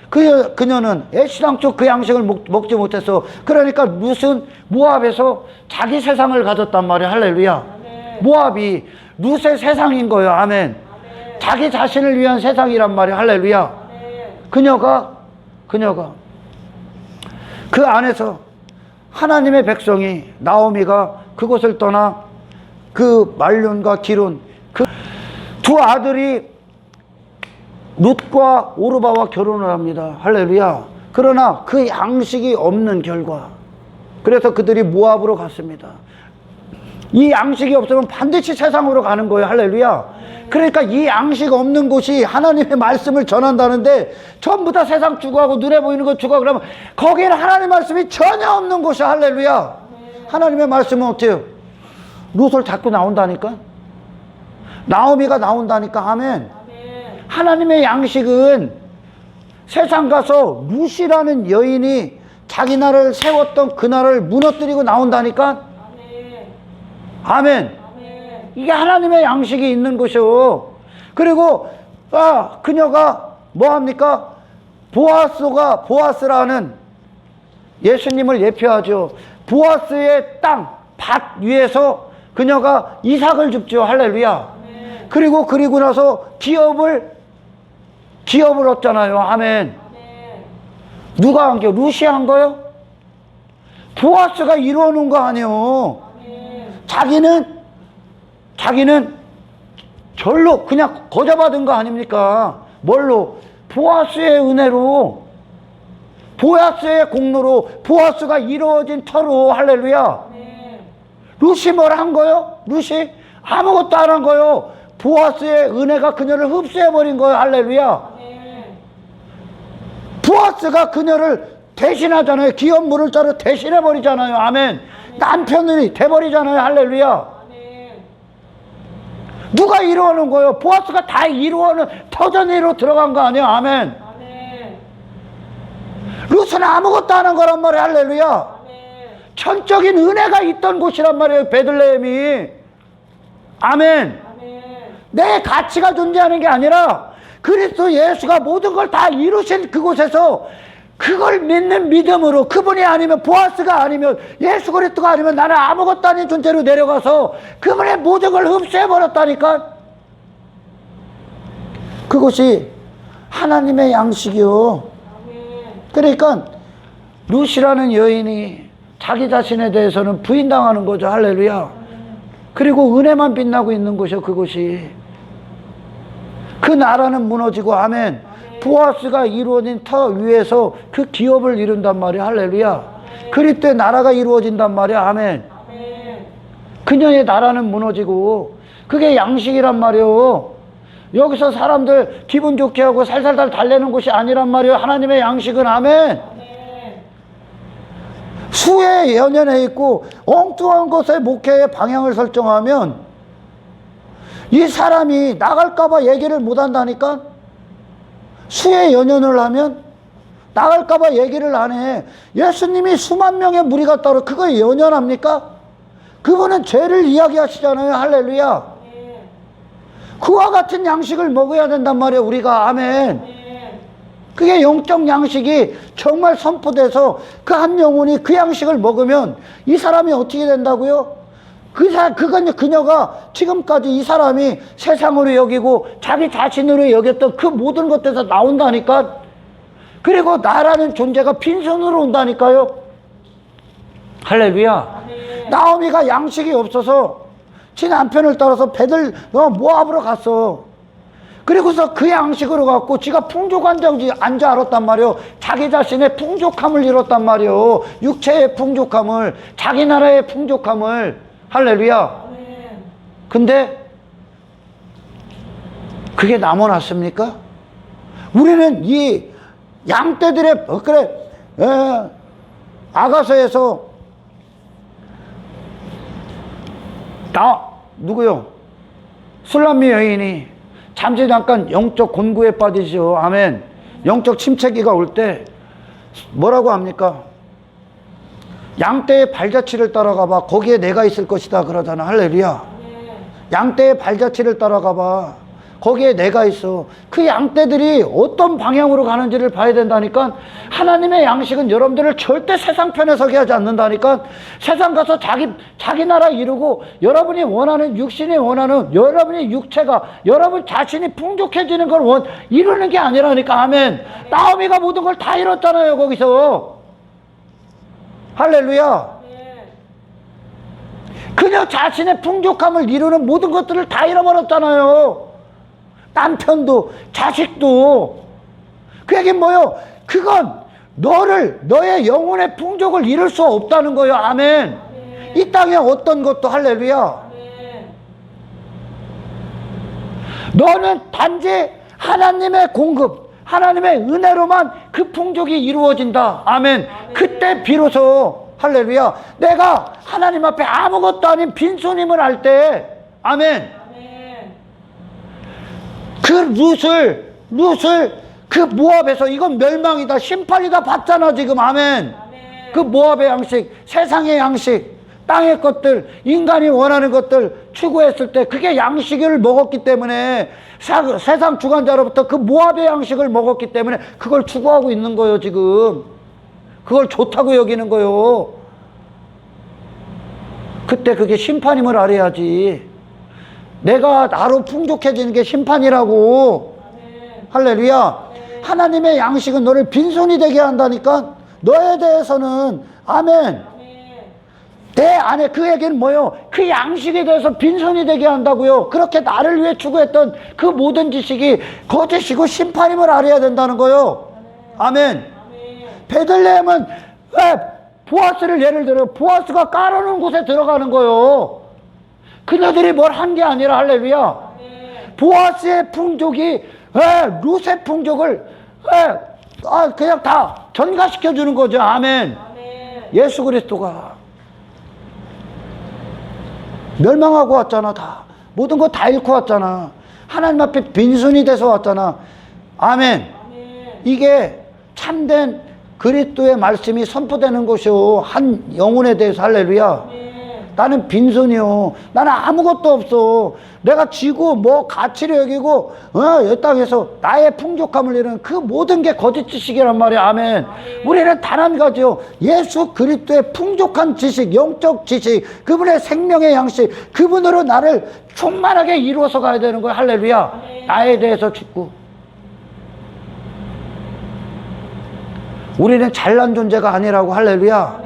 그녀는 애시당초 그 양식을 먹지 못했어. 그러니까 룻은 모압에서 자기 세상을 가졌단 말이야. 할렐루야. 아멘. 모압이 룻의 세상인 거예요. 아멘. 아멘. 자기 자신을 위한 세상이란 말이야. 할렐루야. 아멘. 그녀가 그 안에서 하나님의 백성이, 나오미가 그곳을 떠나 그 말론과 기론, 그 두 아들이 룻과 오르바와 결혼을 합니다. 할렐루야. 그러나 그 양식이 없는 결과, 그래서 그들이 모압으로 갔습니다. 이 양식이 없으면 반드시 세상으로 가는 거예요. 할렐루야. 그러니까 이 양식 없는 곳이 하나님의 말씀을 전한다는데 전부 다 세상 추구하고 눈에 보이는 것 추구하고 그러면 거기는 하나님의 말씀이 전혀 없는 곳이야. 할렐루야. 하나님의 말씀은 어때요? 룻을 자꾸 나온다니까? 나오미가 나온다니까. 아멘. 하나님의 양식은 세상 가서 룻이라는 여인이 자기 나라를 세웠던 그 나라를 무너뜨리고 나온다니까. 아멘. 이게 하나님의 양식이 있는 것이요. 그리고 그녀가 뭐합니까? 보아스라는, 예수님을 예표하죠. 보아스의 땅, 밭 위에서 그녀가 이삭을 줍죠. 할렐루야. 그리고 나서 기업을 얻잖아요. 아멘. 누가 한 거요? 루시 한 거요? 보아스가 이루어 놓은 거 아니에요. 자기는 절로 그냥 거저받은 거 아닙니까? 뭘로? 보아스의 은혜로, 보아스의 공로로, 보아스가 이루어진 터로. 할렐루야. 루시 뭘 한 거요? 루시 아무것도 안 한 거요. 보아스의 은혜가 그녀를 흡수해버린 거예요. 할렐루야. 보아스가 그녀를 대신하잖아요. 기업 물을 자로 대신해버리잖아요. 아멘. 남편이 돼버리잖아요. 할렐루야. 누가 이루어놓은 거예요? 보아스가 다 이루어놓은 터전위로 들어간 거 아니에요? 아멘. 루스는 아무것도 안 한 거란 말이에요. 할렐루야. 천적인 은혜가 있던 곳이란 말이에요. 베들레헴이. 아멘. 내 가치가 존재하는 게 아니라 그리스도 예수가 모든 걸 다 이루신 그곳에서 그걸 믿는 믿음으로, 그분이 아니면, 보아스가 아니면, 예수 그리스도가 아니면 나는 아무것도 아닌 존재로 내려가서 그분의 모든 걸 흡수해버렸다니까. 그것이 하나님의 양식이요. 그러니까 루시라는 여인이 자기 자신에 대해서는 부인당하는 거죠. 할렐루야. 그리고 은혜만 빛나고 있는 곳이요. 그곳이. 그 나라는 무너지고. 아멘. 보아스가 이루어진 터 위에서 그 기업을 이룬단 말이야. 할렐루야. 그리스도의 나라가 이루어진단 말이야. 아멘. 그녀의 나라는 무너지고 그게 양식이란 말이요. 여기서 사람들 기분 좋게 하고 살살살 달래는 곳이 아니란 말이요. 하나님의 양식은. 아멘. 수에 연연해 있고 엉뚱한 것에 목회의 방향을 설정하면 이 사람이 나갈까봐 얘기를 못한다니까. 수에 연연을 하면 나갈까봐 얘기를 안 해. 예수님이 수만 명의 무리가 따로 그거에 연연합니까? 그분은 죄를 이야기하시잖아요. 할렐루야. 그와 같은 양식을 먹어야 된단 말이에요. 우리가. 아멘. 그게 영적 양식이 정말 선포돼서 그 한 영혼이 그 양식을 먹으면 이 사람이 어떻게 된다고요? 그녀가 지금까지 이 사람이 세상으로 여기고 자기 자신으로 여겼던 그 모든 것에서 나온다니까. 그리고 나라는 존재가 빈손으로 온다니까요. 할렐루야. 나오미가 양식이 없어서 지 남편을 따라서 모압으로 갔어. 그리고서 그 양식으로 갖고 지가 풍족한 줄 알았단 말이요. 자기 자신의 풍족함을 잃었단 말이요. 육체의 풍족함을, 자기 나라의 풍족함을. 할렐루야. 근데 그게 남아났습니까? 우리는 이 양떼들의 아가서에서 누구요? 술람미 여인이 잠시 잠깐 영적 곤고에 빠지죠. 아멘. 영적 침체기가 올 때 뭐라고 합니까? 양떼의 발자취를 따라가봐. 거기에 내가 있을 것이다 그러잖아. 할렐루야. 양떼의 발자취를 따라가봐. 거기에 내가 있어. 그 양떼들이 어떤 방향으로 가는지를 봐야 된다니까. 하나님의 양식은 여러분들을 절대 세상 편에 서게 하지 않는다니까. 세상 가서 자기 나라 이루고 여러분이 원하는, 육신이 원하는, 여러분의 육체가, 여러분 자신이 풍족해지는 걸 이루는 게 아니라니까. 아멘. 나오미가 모든 걸 다 이뤘잖아요. 거기서. 할렐루야. 그녀 자신의 풍족함을 이루는 모든 것들을 다 잃어버렸잖아요. 남편도 자식도. 그 얘기는 뭐요? 그건 너의 영혼의 풍족을 이룰 수 없다는 거예요. 아멘. 이 땅에 어떤 것도. 할렐루야. 너는 단지 하나님의 공급, 하나님의 은혜로만 그 풍족이 이루어진다. 아멘. 그때 비로소. 할렐루야. 내가 하나님 앞에 아무것도 아닌 빈손임을 알 때. 아멘. 그 룻을 그 모압에서 이건 멸망이다, 심판이다 봤잖아 지금. 아멘. 그 모압의 양식, 세상의 양식, 땅의 것들, 인간이 원하는 것들 추구했을 때 그게 양식을 먹었기 때문에, 세상 주관자로부터 그 모압의 양식을 먹었기 때문에 그걸 추구하고 있는 거예요 지금. 그걸 좋다고 여기는 거예요. 그때 그게 심판임을 알아야지. 내가 나로 풍족해지는 게 심판이라고. 할렐루야. 하나님의 양식은 너를 빈손이 되게 한다니까. 너에 대해서는 아멘. 내 안에 그 얘기는 뭐요? 그 양식에 대해서 빈손이 되게 한다고요. 그렇게 나를 위해 추구했던 그 모든 지식이 거짓이고 심판임을 알아야 된다는 거요. 아멘. 베들레헴은 보아스를 예를 들어 보아스가 깔아놓은 곳에 들어가는 거요. 그녀들이 뭘 한 게 아니라 할렐루야. 보아스의 풍족이 룻의 풍족을 그냥 다 전가시켜 주는 거죠. 아멘. 예수 그리스도가 멸망하고 왔잖아. 다 모든 거 다 잃고 왔잖아. 하나님 앞에 빈손이 돼서 왔잖아. 아멘. 이게 참된 그리스도의 말씀이 선포되는 것이요. 한 영혼에 대해서 할렐루야. 나는 빈손이요. 나는 아무것도 없어. 내가 지고 뭐 가치를 여기고 이 땅에서 나의 풍족함을 이루는 그 모든 게 거짓 지식이란 말이야. 아멘. 우리는 단 한 가지요. 예수 그리스도의 풍족한 지식, 영적 지식, 그분의 생명의 양식, 그분으로 나를 충만하게 이루어서 가야 되는 거야. 할렐루야. 나에 대해서 죽고. 우리는 잘난 존재가 아니라고. 할렐루야.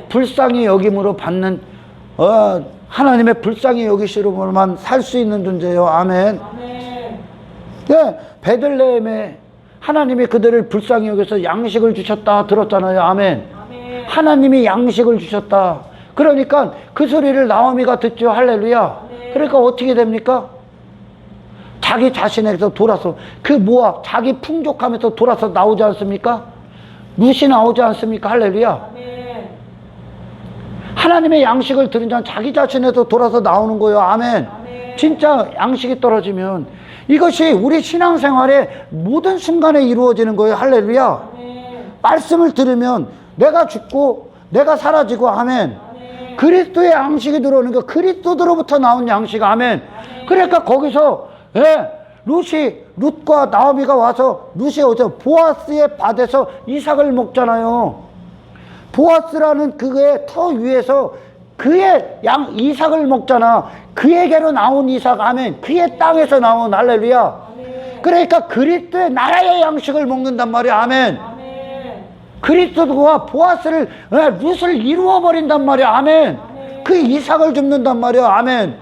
불쌍히 여김으로 받는 하나님의 불쌍히 여기시로만 살 수 있는 존재요. 아멘. 네, 베들레헴에 하나님이 그들을 불쌍히 여겨서 양식을 주셨다 들었잖아요. 아멘. 하나님이 양식을 주셨다. 그러니까 그 소리를 나오미가 듣죠. 할렐루야. 그러니까 어떻게 됩니까? 자기 자신에서 돌아서 그 모압 자기 풍족함에서 돌아서 나오지 않습니까? 룻이 나오지 않습니까? 할렐루야. 하나님의 양식을 들은 자는 자기 자신에서 돌아서 나오는 거예요. 아멘. 진짜 양식이 떨어지면 이것이 우리 신앙생활의 모든 순간에 이루어지는 거예요. 할렐루야. 말씀을 들으면 내가 죽고 내가 사라지고. 아멘. 그리스도의 양식이 들어오는 거. 그리스도로부터 나온 양식. 아멘. 그러니까 거기서 룻과 나오미가 와서 룻이 어디서 보아스의 밭에서 이삭을 먹잖아요. 보아스라는 그의 터 위에서 그의 이삭을 먹잖아. 그에게로 나온 이삭. 아멘. 그의 땅에서 나온. 할렐루야. 그러니까 그리스도의 나라의 양식을 먹는단 말이야. 아멘. 그리스도가 보아스를 룻을 이루어 버린단 말이야. 아멘. 그 이삭을 줍는단 말이야. 아멘.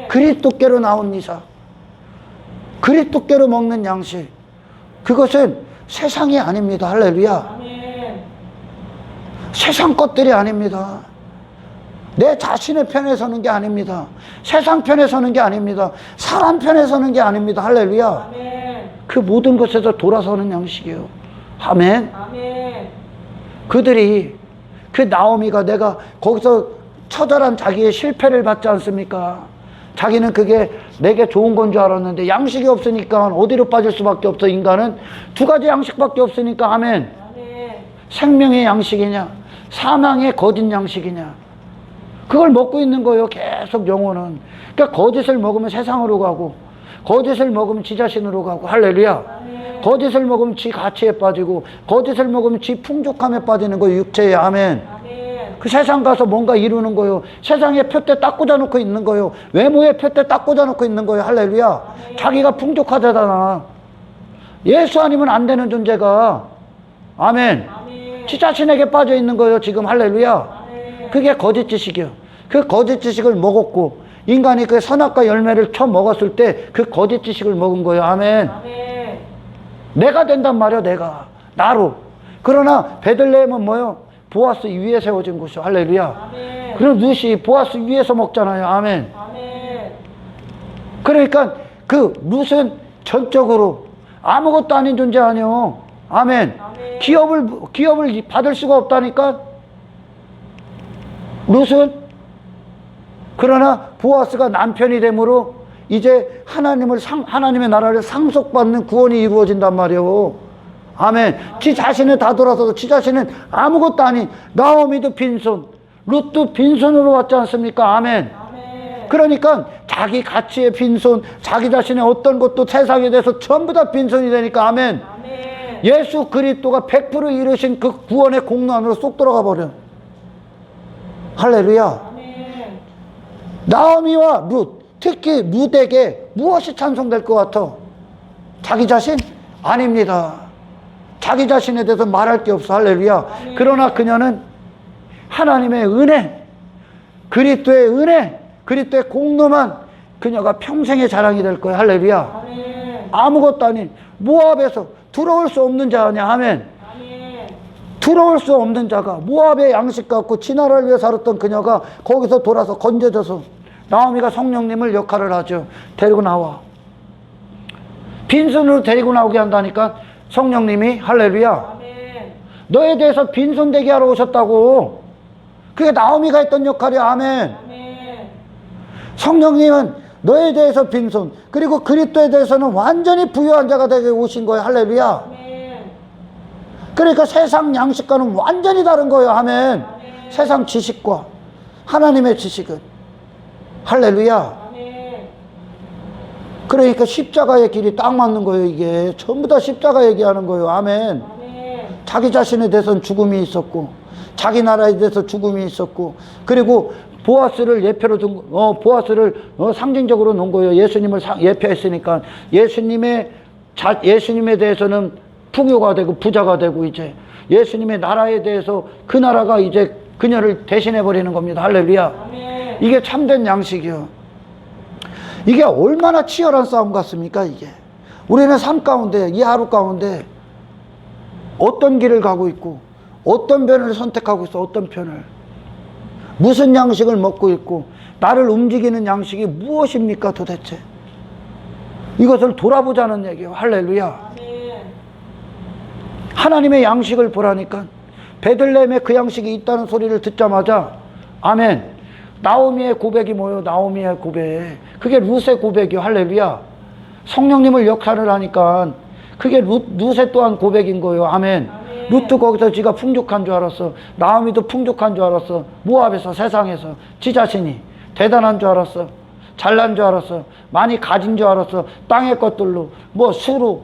그리스도께로 나온 이삭, 그리스도께로 먹는 양식, 그것은 세상이 아닙니다. 할렐루야. 세상 것들이 아닙니다. 내 자신의 편에 서는 게 아닙니다. 세상 편에 서는 게 아닙니다. 사람 편에 서는 게 아닙니다. 할렐루야. 그 모든 것에서 돌아서는 양식이에요. 아멘. 그들이 그 나오미가 내가 거기서 처절한 자기의 실패를 받지 않습니까? 자기는 그게 내게 좋은 건 줄 알았는데 양식이 없으니까 어디로 빠질 수밖에 없어. 인간은 두 가지 양식밖에 없으니까. 아멘. 생명의 양식이냐 사망의 거짓 양식이냐, 그걸 먹고 있는 거예요. 계속 영혼은. 그러니까 거짓을 먹으면 세상으로 가고, 거짓을 먹으면 지 자신으로 가고. 할렐루야. 거짓을 먹으면 지 가치에 빠지고, 거짓을 먹으면 지 풍족함에 빠지는 거예요. 육체에. 아멘. 그 세상 가서 뭔가 이루는 거예요. 세상에 표대 딱 꽂아놓고 있는 거예요. 외모에 표대 딱 꽂아놓고 있는 거예요. 할렐루야. 자기가 풍족하다잖아. 예수 아니면 안 되는 존재가. 아멘. 지 자신에게 빠져 있는 거예요. 지금. 할렐루야. 그게 거짓 지식이요. 그 거짓 지식을 먹었고, 인간이 그 선악과 열매를 처먹었을 때 그 거짓 지식을 먹은 거예요. 아멘. 내가 된단 말이야. 내가 나로. 그러나 베들레헴은 뭐요? 보아스 위에 세워진 곳이요. 할렐루야. 그럼 룻이 보아스 위에서 먹잖아요. 아멘. 그러니까 그 룻은 전적으로 아무것도 아닌 존재 아니요. 아멘. 기업을 받을 수가 없다니까. 룻은. 그러나 보아스가 남편이 되므로 이제 하나님의 나라를 상속받는 구원이 이루어진단 말이에요. 아멘. 지 자신은 다 돌아서도 지 자신은 아무것도 아닌, 나오미도 빈손, 룻도 빈손으로 왔지 않습니까? 아멘. 그러니까 자기 가치의 빈손, 자기 자신의 어떤 것도 세상에 대해서 전부 다 빈손이 되니까. 아멘. 예수 그리스도가 100% 이루신 그 구원의 공로 안으로 쏙 들어가 버려. 할렐루야. 나오미와 룻, 특히 룻에게 무엇이 찬송될 것 같아? 자기 자신? 아닙니다. 자기 자신에 대해서 말할 게 없어. 할렐루야. 그러나 그녀는 하나님의 은혜, 그리스도의 은혜, 그리스도의 공로만 그녀가 평생의 자랑이 될 거야. 할렐루야. 아무것도 아닌 모압에서 들어올 수 없는 자냐. 아멘. 들어올 수 없는 자가 모압의 양식 갖고 진화를 위해 살았던 그녀가 거기서 돌아서 건져져서 나오미가 성령님을 역할을 하죠. 데리고 나와. 빈손으로 데리고 나오게 한다니까 성령님이. 할렐루야. 아멘. 너에 대해서 빈손 되게 하러 오셨다고. 그게 나오미가 했던 역할이야. 아멘. 아멘. 성령님은 너에 대해서 빈손, 그리고 그리스도에 대해서는 완전히 부유한 자가 되게 오신 거예요. 할렐루야. 아멘. 그러니까 세상 양식과는 완전히 다른 거예요. 아멘. 아멘. 세상 지식과 하나님의 지식은. 할렐루야. 그러니까 십자가의 길이 딱 맞는 거예요. 이게 전부 다 십자가 얘기하는 거예요. 아멘. 자기 자신에 대해서는 죽음이 있었고, 자기 나라에 대해서 죽음이 있었고, 그리고 보아스를 예표로 둔, 보아스를 상징적으로 놓은 거예요. 예수님을 예표했으니까 예수님에 대해서는 풍요가 되고 부자가 되고, 이제 예수님의 나라에 대해서 그 나라가 이제 그녀를 대신해 버리는 겁니다. 할렐루야. 아멘. 이게 참된 양식이요. 이게 얼마나 치열한 싸움 같습니까? 이게 우리는 삶 가운데, 이 하루 가운데 어떤 길을 가고 있고, 어떤 편을 선택하고 있어. 어떤 편을, 무슨 양식을 먹고 있고, 나를 움직이는 양식이 무엇입니까 도대체? 이것을 돌아보자는 얘기예요. 할렐루야. 하나님의 양식을 보라니까. 베들레헴에 그 양식이 있다는 소리를 듣자마자 아멘. 나오미의 고백이 뭐예요? 나오미의 고백. 그게 룻의 고백이요. 할렐루야. 성령님을 역할을 하니까 그게 룻의 또한 고백인 거예요. 아멘. 룻도 거기서 지가 풍족한 줄 알았어. 나오미도 풍족한 줄 알았어. 모압에서, 세상에서 지 자신이 대단한 줄 알았어. 잘난 줄 알았어. 많이 가진 줄 알았어. 땅의 것들로, 뭐 수로.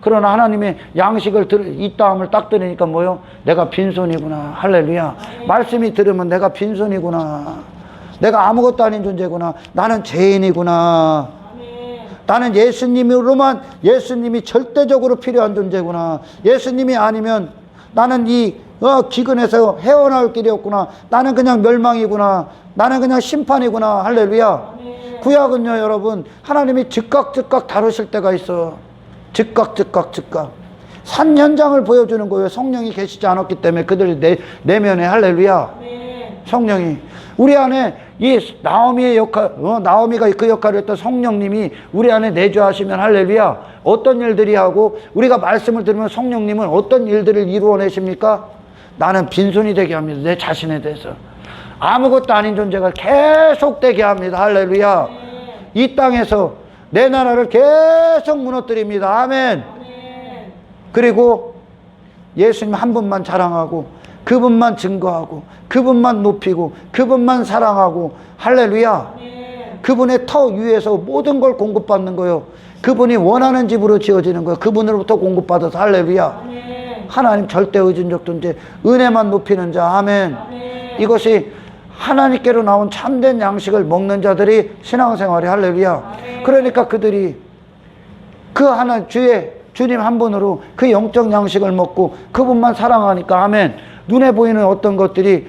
그러나 하나님의 양식을 이 다음을 딱 들으니까 뭐요? 내가 빈손이구나. 할렐루야. 말씀이 들으면 내가 빈손이구나. 내가 아무것도 아닌 존재구나. 나는 죄인이구나. 나는 예수님으로만, 예수님이 절대적으로 필요한 존재구나. 예수님이 아니면 나는 이 기근에서 헤어나올 길이 없구나. 나는 그냥 멸망이구나. 나는 그냥 심판이구나. 할렐루야. 구약은요 여러분, 하나님이 즉각 다루실 때가 있어. 즉각. 산 현장을 보여주는 거예요. 성령이 계시지 않았기 때문에 그들 내면에. 할렐루야. 성령이 우리 안에, 이 나오미의 역할, 나오미가 그 역할을 했던 성령님이 우리 안에 내주하시면 할렐루야. 어떤 일들이 하고, 우리가 말씀을 들으면 성령님은 어떤 일들을 이루어내십니까? 나는 빈손이 되게 합니다. 내 자신에 대해서 아무것도 아닌 존재가 계속 되게 합니다. 할렐루야. 이 땅에서 내 나라를 계속 무너뜨립니다. 아멘. 그리고 예수님 한 분만 자랑하고, 그분만 증거하고, 그분만 높이고, 그분만 사랑하고. 할렐루야. 그분의 터 위에서 모든 걸 공급받는 거예요. 그분이 원하는 집으로 지어지는 거예요. 그분으로부터 공급받아서. 할렐루야. 하나님 절대 의존적 존재, 은혜만 높이는 자. 아멘. 이것이 하나님께로 나온 참된 양식을 먹는 자들이 신앙생활이. 할렐루야. 그러니까 그들이 그 하나 주님 한 분으로 그 영적 양식을 먹고 그분만 사랑하니까. 아멘. 눈에 보이는 어떤 것들이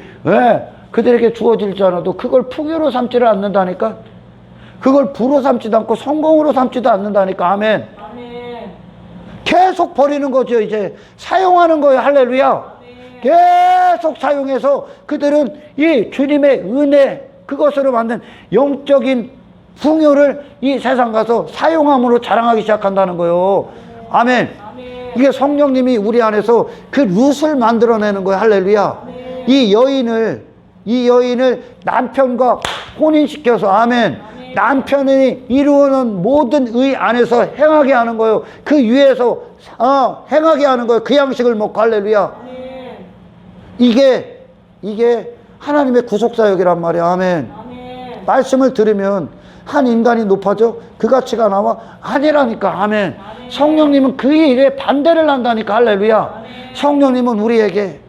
그들에게 주어질지 않아도 그걸 풍요로 삼지를 않는다니까. 그걸 부로 삼지도 않고 성공으로 삼지도 않는다니까. 아멘. 계속 버리는 거죠. 이제 사용하는 거예요. 할렐루야. 계속 사용해서 그들은 이 주님의 은혜, 그것으로 만든 영적인 풍요를 이 세상 가서 사용함으로 자랑하기 시작한다는 거예요. 아멘. 이게 성령님이 우리 안에서 그 룻을 만들어내는 거예요. 할렐루야. 이 여인을 남편과 혼인시켜서. 아멘. 남편이 이루어놓은 모든 의 안에서 행하게 하는 거예요. 그 위에서 행하게 하는 거예요. 그 양식을 먹고. 할렐루야. 이게 하나님의 구속사역이란 말이야. 아멘. 말씀을 들으면 한 인간이 높아져? 그 가치가 나와? 아니라니까. 아멘. 성령님은 그 일에 반대를 한다니까. 할렐루야. 성령님은 우리에게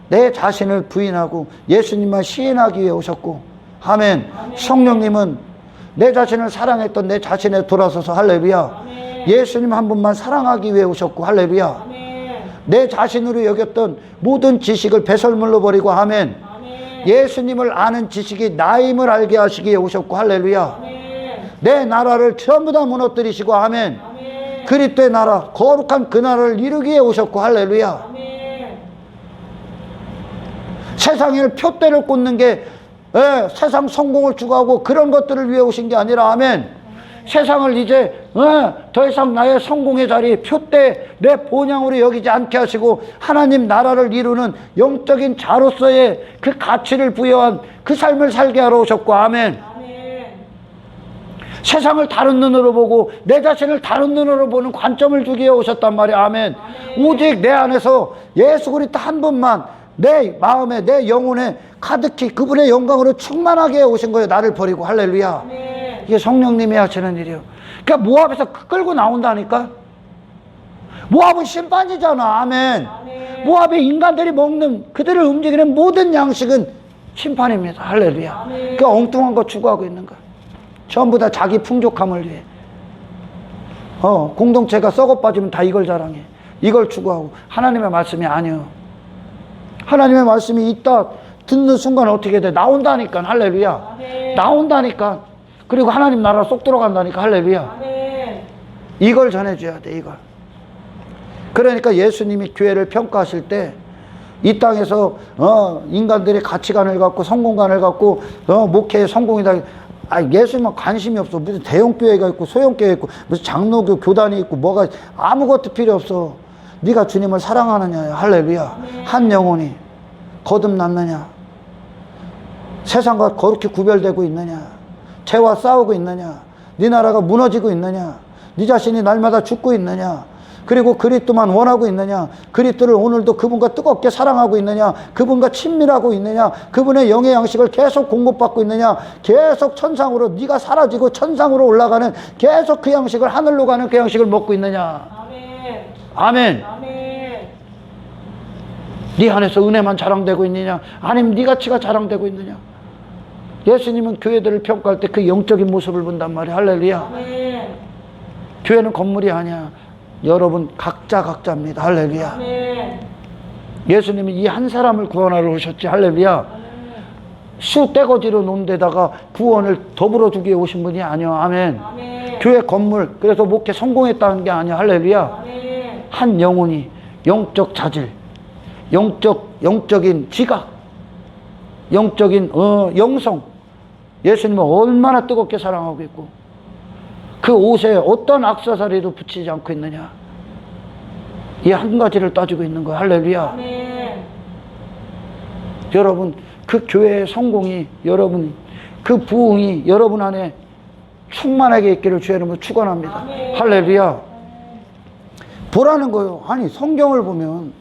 내 자신을 부인하고 예수님만 시인하기 위해 오셨고, 아멘. 성령님은 내 자신을 사랑했던 내 자신에 돌아서서 할렐루야. 예수님 한 분만 사랑하기 위해 오셨고 할렐루야. 내 자신으로 여겼던 모든 지식을 배설물로 버리고 아멘. 예수님을 아는 지식이 나임을 알게 하시기 위해 오셨고 할렐루야. 내 나라를 전부 다 무너뜨리시고 아멘. 그리스도의 나라 거룩한 그 나라를 이루기 위해 오셨고 할렐루야. 세상에 표대를 꽂는 게 세상 성공을 추구하고 그런 것들을 위해 오신 게 아니라 아멘. 세상을 이제 더 이상 나의 성공의 자리 표대 내 본향으로 여기지 않게 하시고 하나님 나라를 이루는 영적인 자로서의 그 가치를 부여한 그 삶을 살게 하러 오셨고 아멘. 세상을 다른 눈으로 보고 내 자신을 다른 눈으로 보는 관점을 주기에 오셨단 말이야 아멘. 오직 내 안에서 예수 그리스도 한 분만 내 마음에 내 영혼에 가득히 그분의 영광으로 충만하게 오신 거예요. 나를 버리고 할렐루야. 이게 성령님이 하시는 일이에요. 그러니까 모압에서 끌고 나온다니까. 모압은 심판이잖아 아멘. 모압의 인간들이 먹는 그들을 움직이는 모든 양식은 심판입니다 할렐루야. 그 엉뚱한 거 추구하고 있는 거야. 전부 다 자기 풍족함을 위해. 공동체가 썩어 빠지면 다 이걸 자랑해. 이걸 추구하고. 하나님의 말씀이 아니요. 하나님의 말씀이 있다 듣는 순간 어떻게 돼? 나온다니까 할렐루야. 나온다니까. 그리고 하나님 나라 쏙 들어간다니까 할렐루야. 이걸 전해줘야 돼 이걸. 그러니까 예수님이 교회를 평가하실 때 이 땅에서 인간들의 가치관을 갖고 성공관을 갖고 목회의 성공이다. 예수님은 관심이 없어. 무슨 대형교회가 있고 소형교회가 있고 무슨 장로교 교단이 있고 뭐가 아무것도 필요 없어. 네가 주님을 사랑하느냐 할렐루야. 한 영혼이 거듭났느냐, 세상과 그렇게 구별되고 있느냐, 죄와 싸우고 있느냐, 네 나라가 무너지고 있느냐, 네 자신이 날마다 죽고 있느냐, 그리고 그리스도만 원하고 있느냐, 그리스도를 오늘도 그분과 뜨겁게 사랑하고 있느냐, 그분과 친밀하고 있느냐, 그분의 영의 양식을 계속 공급받고 있느냐, 계속 천상으로 네가 사라지고 천상으로 올라가는 계속 그 양식을 하늘로 가는 그 양식을 먹고 있느냐. 아멘. 아멘. 아멘. 네 안에서 은혜만 자랑되고 있느냐, 아니면 네 가치가 자랑되고 있느냐. 예수님은 교회들을 평가할 때 그 영적인 모습을 본단 말이야. 할렐루야. 아멘. 교회는 건물이 아니야. 여러분 각자입니다. 할렐루야. 아멘. 예수님이 이 한 사람을 구원하러 오셨지. 할렐루야. 아멘. 수 떼거지로 놓은 데다가 구원을 더불어 주기 위해 오신 분이 아니야. 아멘. 아멘. 교회 건물 그래서 목회 성공했다는 게 아니야. 할렐루야. 아멘. 한 영혼이 영적 자질, 영적인 지각, 영적인 영성, 예수님은 얼마나 뜨겁게 사랑하고 있고 그 옷에 어떤 액세서리도 붙이지 않고 있느냐. 이 한 가지를 따지고 있는 거야. 할렐루야. 아멘. 여러분 그 교회의 성공이, 여러분 그 부흥이 여러분 안에 충만하게 있기를 주의 이름으로 축원합니다. 아멘. 할렐루야. 보라는 거예요. 아니 성경을 보면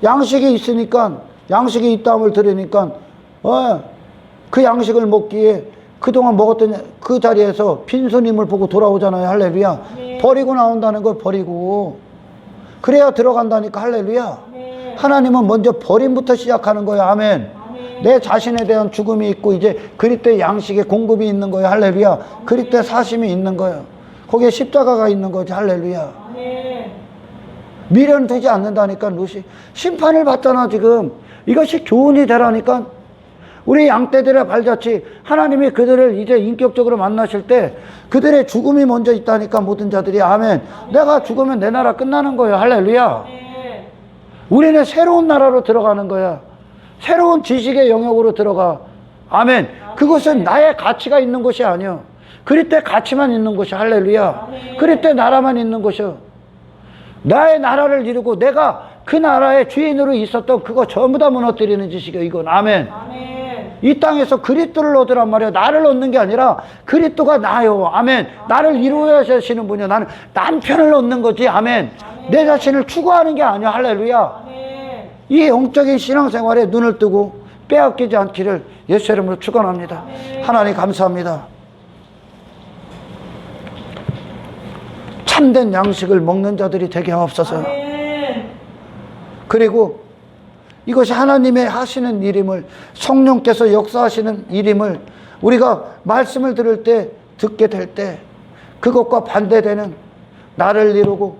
양식이 있으니까, 양식이 있다함을 들으니까 그 양식을 먹기에 그동안 먹었던 그 자리에서 빈손님을 보고 돌아오잖아요. 할렐루야. 네. 버리고 나온다는 걸 버리고 그래야 들어간다니까. 할렐루야. 네. 하나님은 먼저 버림부터 시작하는 거예요. 아멘. 아멘. 내 자신에 대한 죽음이 있고 이제 그리스도의 양식의 공급이 있는 거예요. 할렐루야. 아멘. 그리스도의 사심이 있는 거예요. 거기에 십자가가 있는 거지. 할렐루야. 아멘. 미련되지 않는다니까. 루시 심판을 받잖아 지금. 이것이 교훈이 되라니까. 우리 양떼들의 발자취, 하나님이 그들을 이제 인격적으로 만나실 때 그들의 죽음이 먼저 있다니까. 모든 자들이. 아멘. 내가 죽으면 내 나라 끝나는 거예요. 할렐루야. 우리는 새로운 나라로 들어가는 거야. 새로운 지식의 영역으로 들어가. 아멘. 그것은 나의 가치가 있는 것이 아니야. 그리스도의 가치만 있는 것이. 할렐루야. 그리스도의 나라만 있는 것이야. 나의 나라를 이루고 내가 그 나라의 주인으로 있었던 그거 전부 다 무너뜨리는 지식이야 이건. 아멘. 이 땅에서 그리스도를 얻으란 말이야. 나를 얻는 게 아니라 그리스도가 나요. 아멘. 나를 이루어야 하시는 분이야. 나는 남편을 얻는 거지. 아멘. 내 자신을 추구하는 게 아니야. 할렐루야. 이 영적인 신앙생활에 눈을 뜨고 빼앗기지 않기를 예수 이름으로 축원합니다. 하나님 감사합니다. 참된 양식을 먹는 자들이 되게 하옵소서. 그리고 이것이 하나님의 하시는 일임을, 성령께서 역사하시는 일임을 우리가 말씀을 들을 때, 듣게 될 때 그것과 반대되는 나를 이루고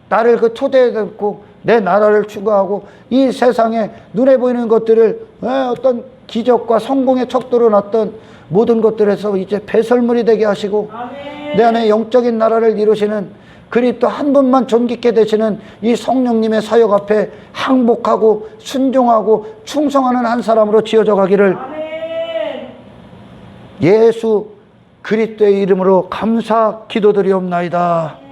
나를 그 토대에 듣고 내 나라를 추구하고 이 세상에 눈에 보이는 것들을 어떤 기적과 성공의 척도로 놨던 모든 것들에서 이제 배설물이 되게 하시고 아멘. 내 안에 영적인 나라를 이루시는 그리스도 한 분만 존귀케 되시는 이 성령님의 사역 앞에 항복하고 순종하고 충성하는 한 사람으로 지어져 가기를 아멘. 예수 그리스도의 이름으로 감사 기도드리옵나이다.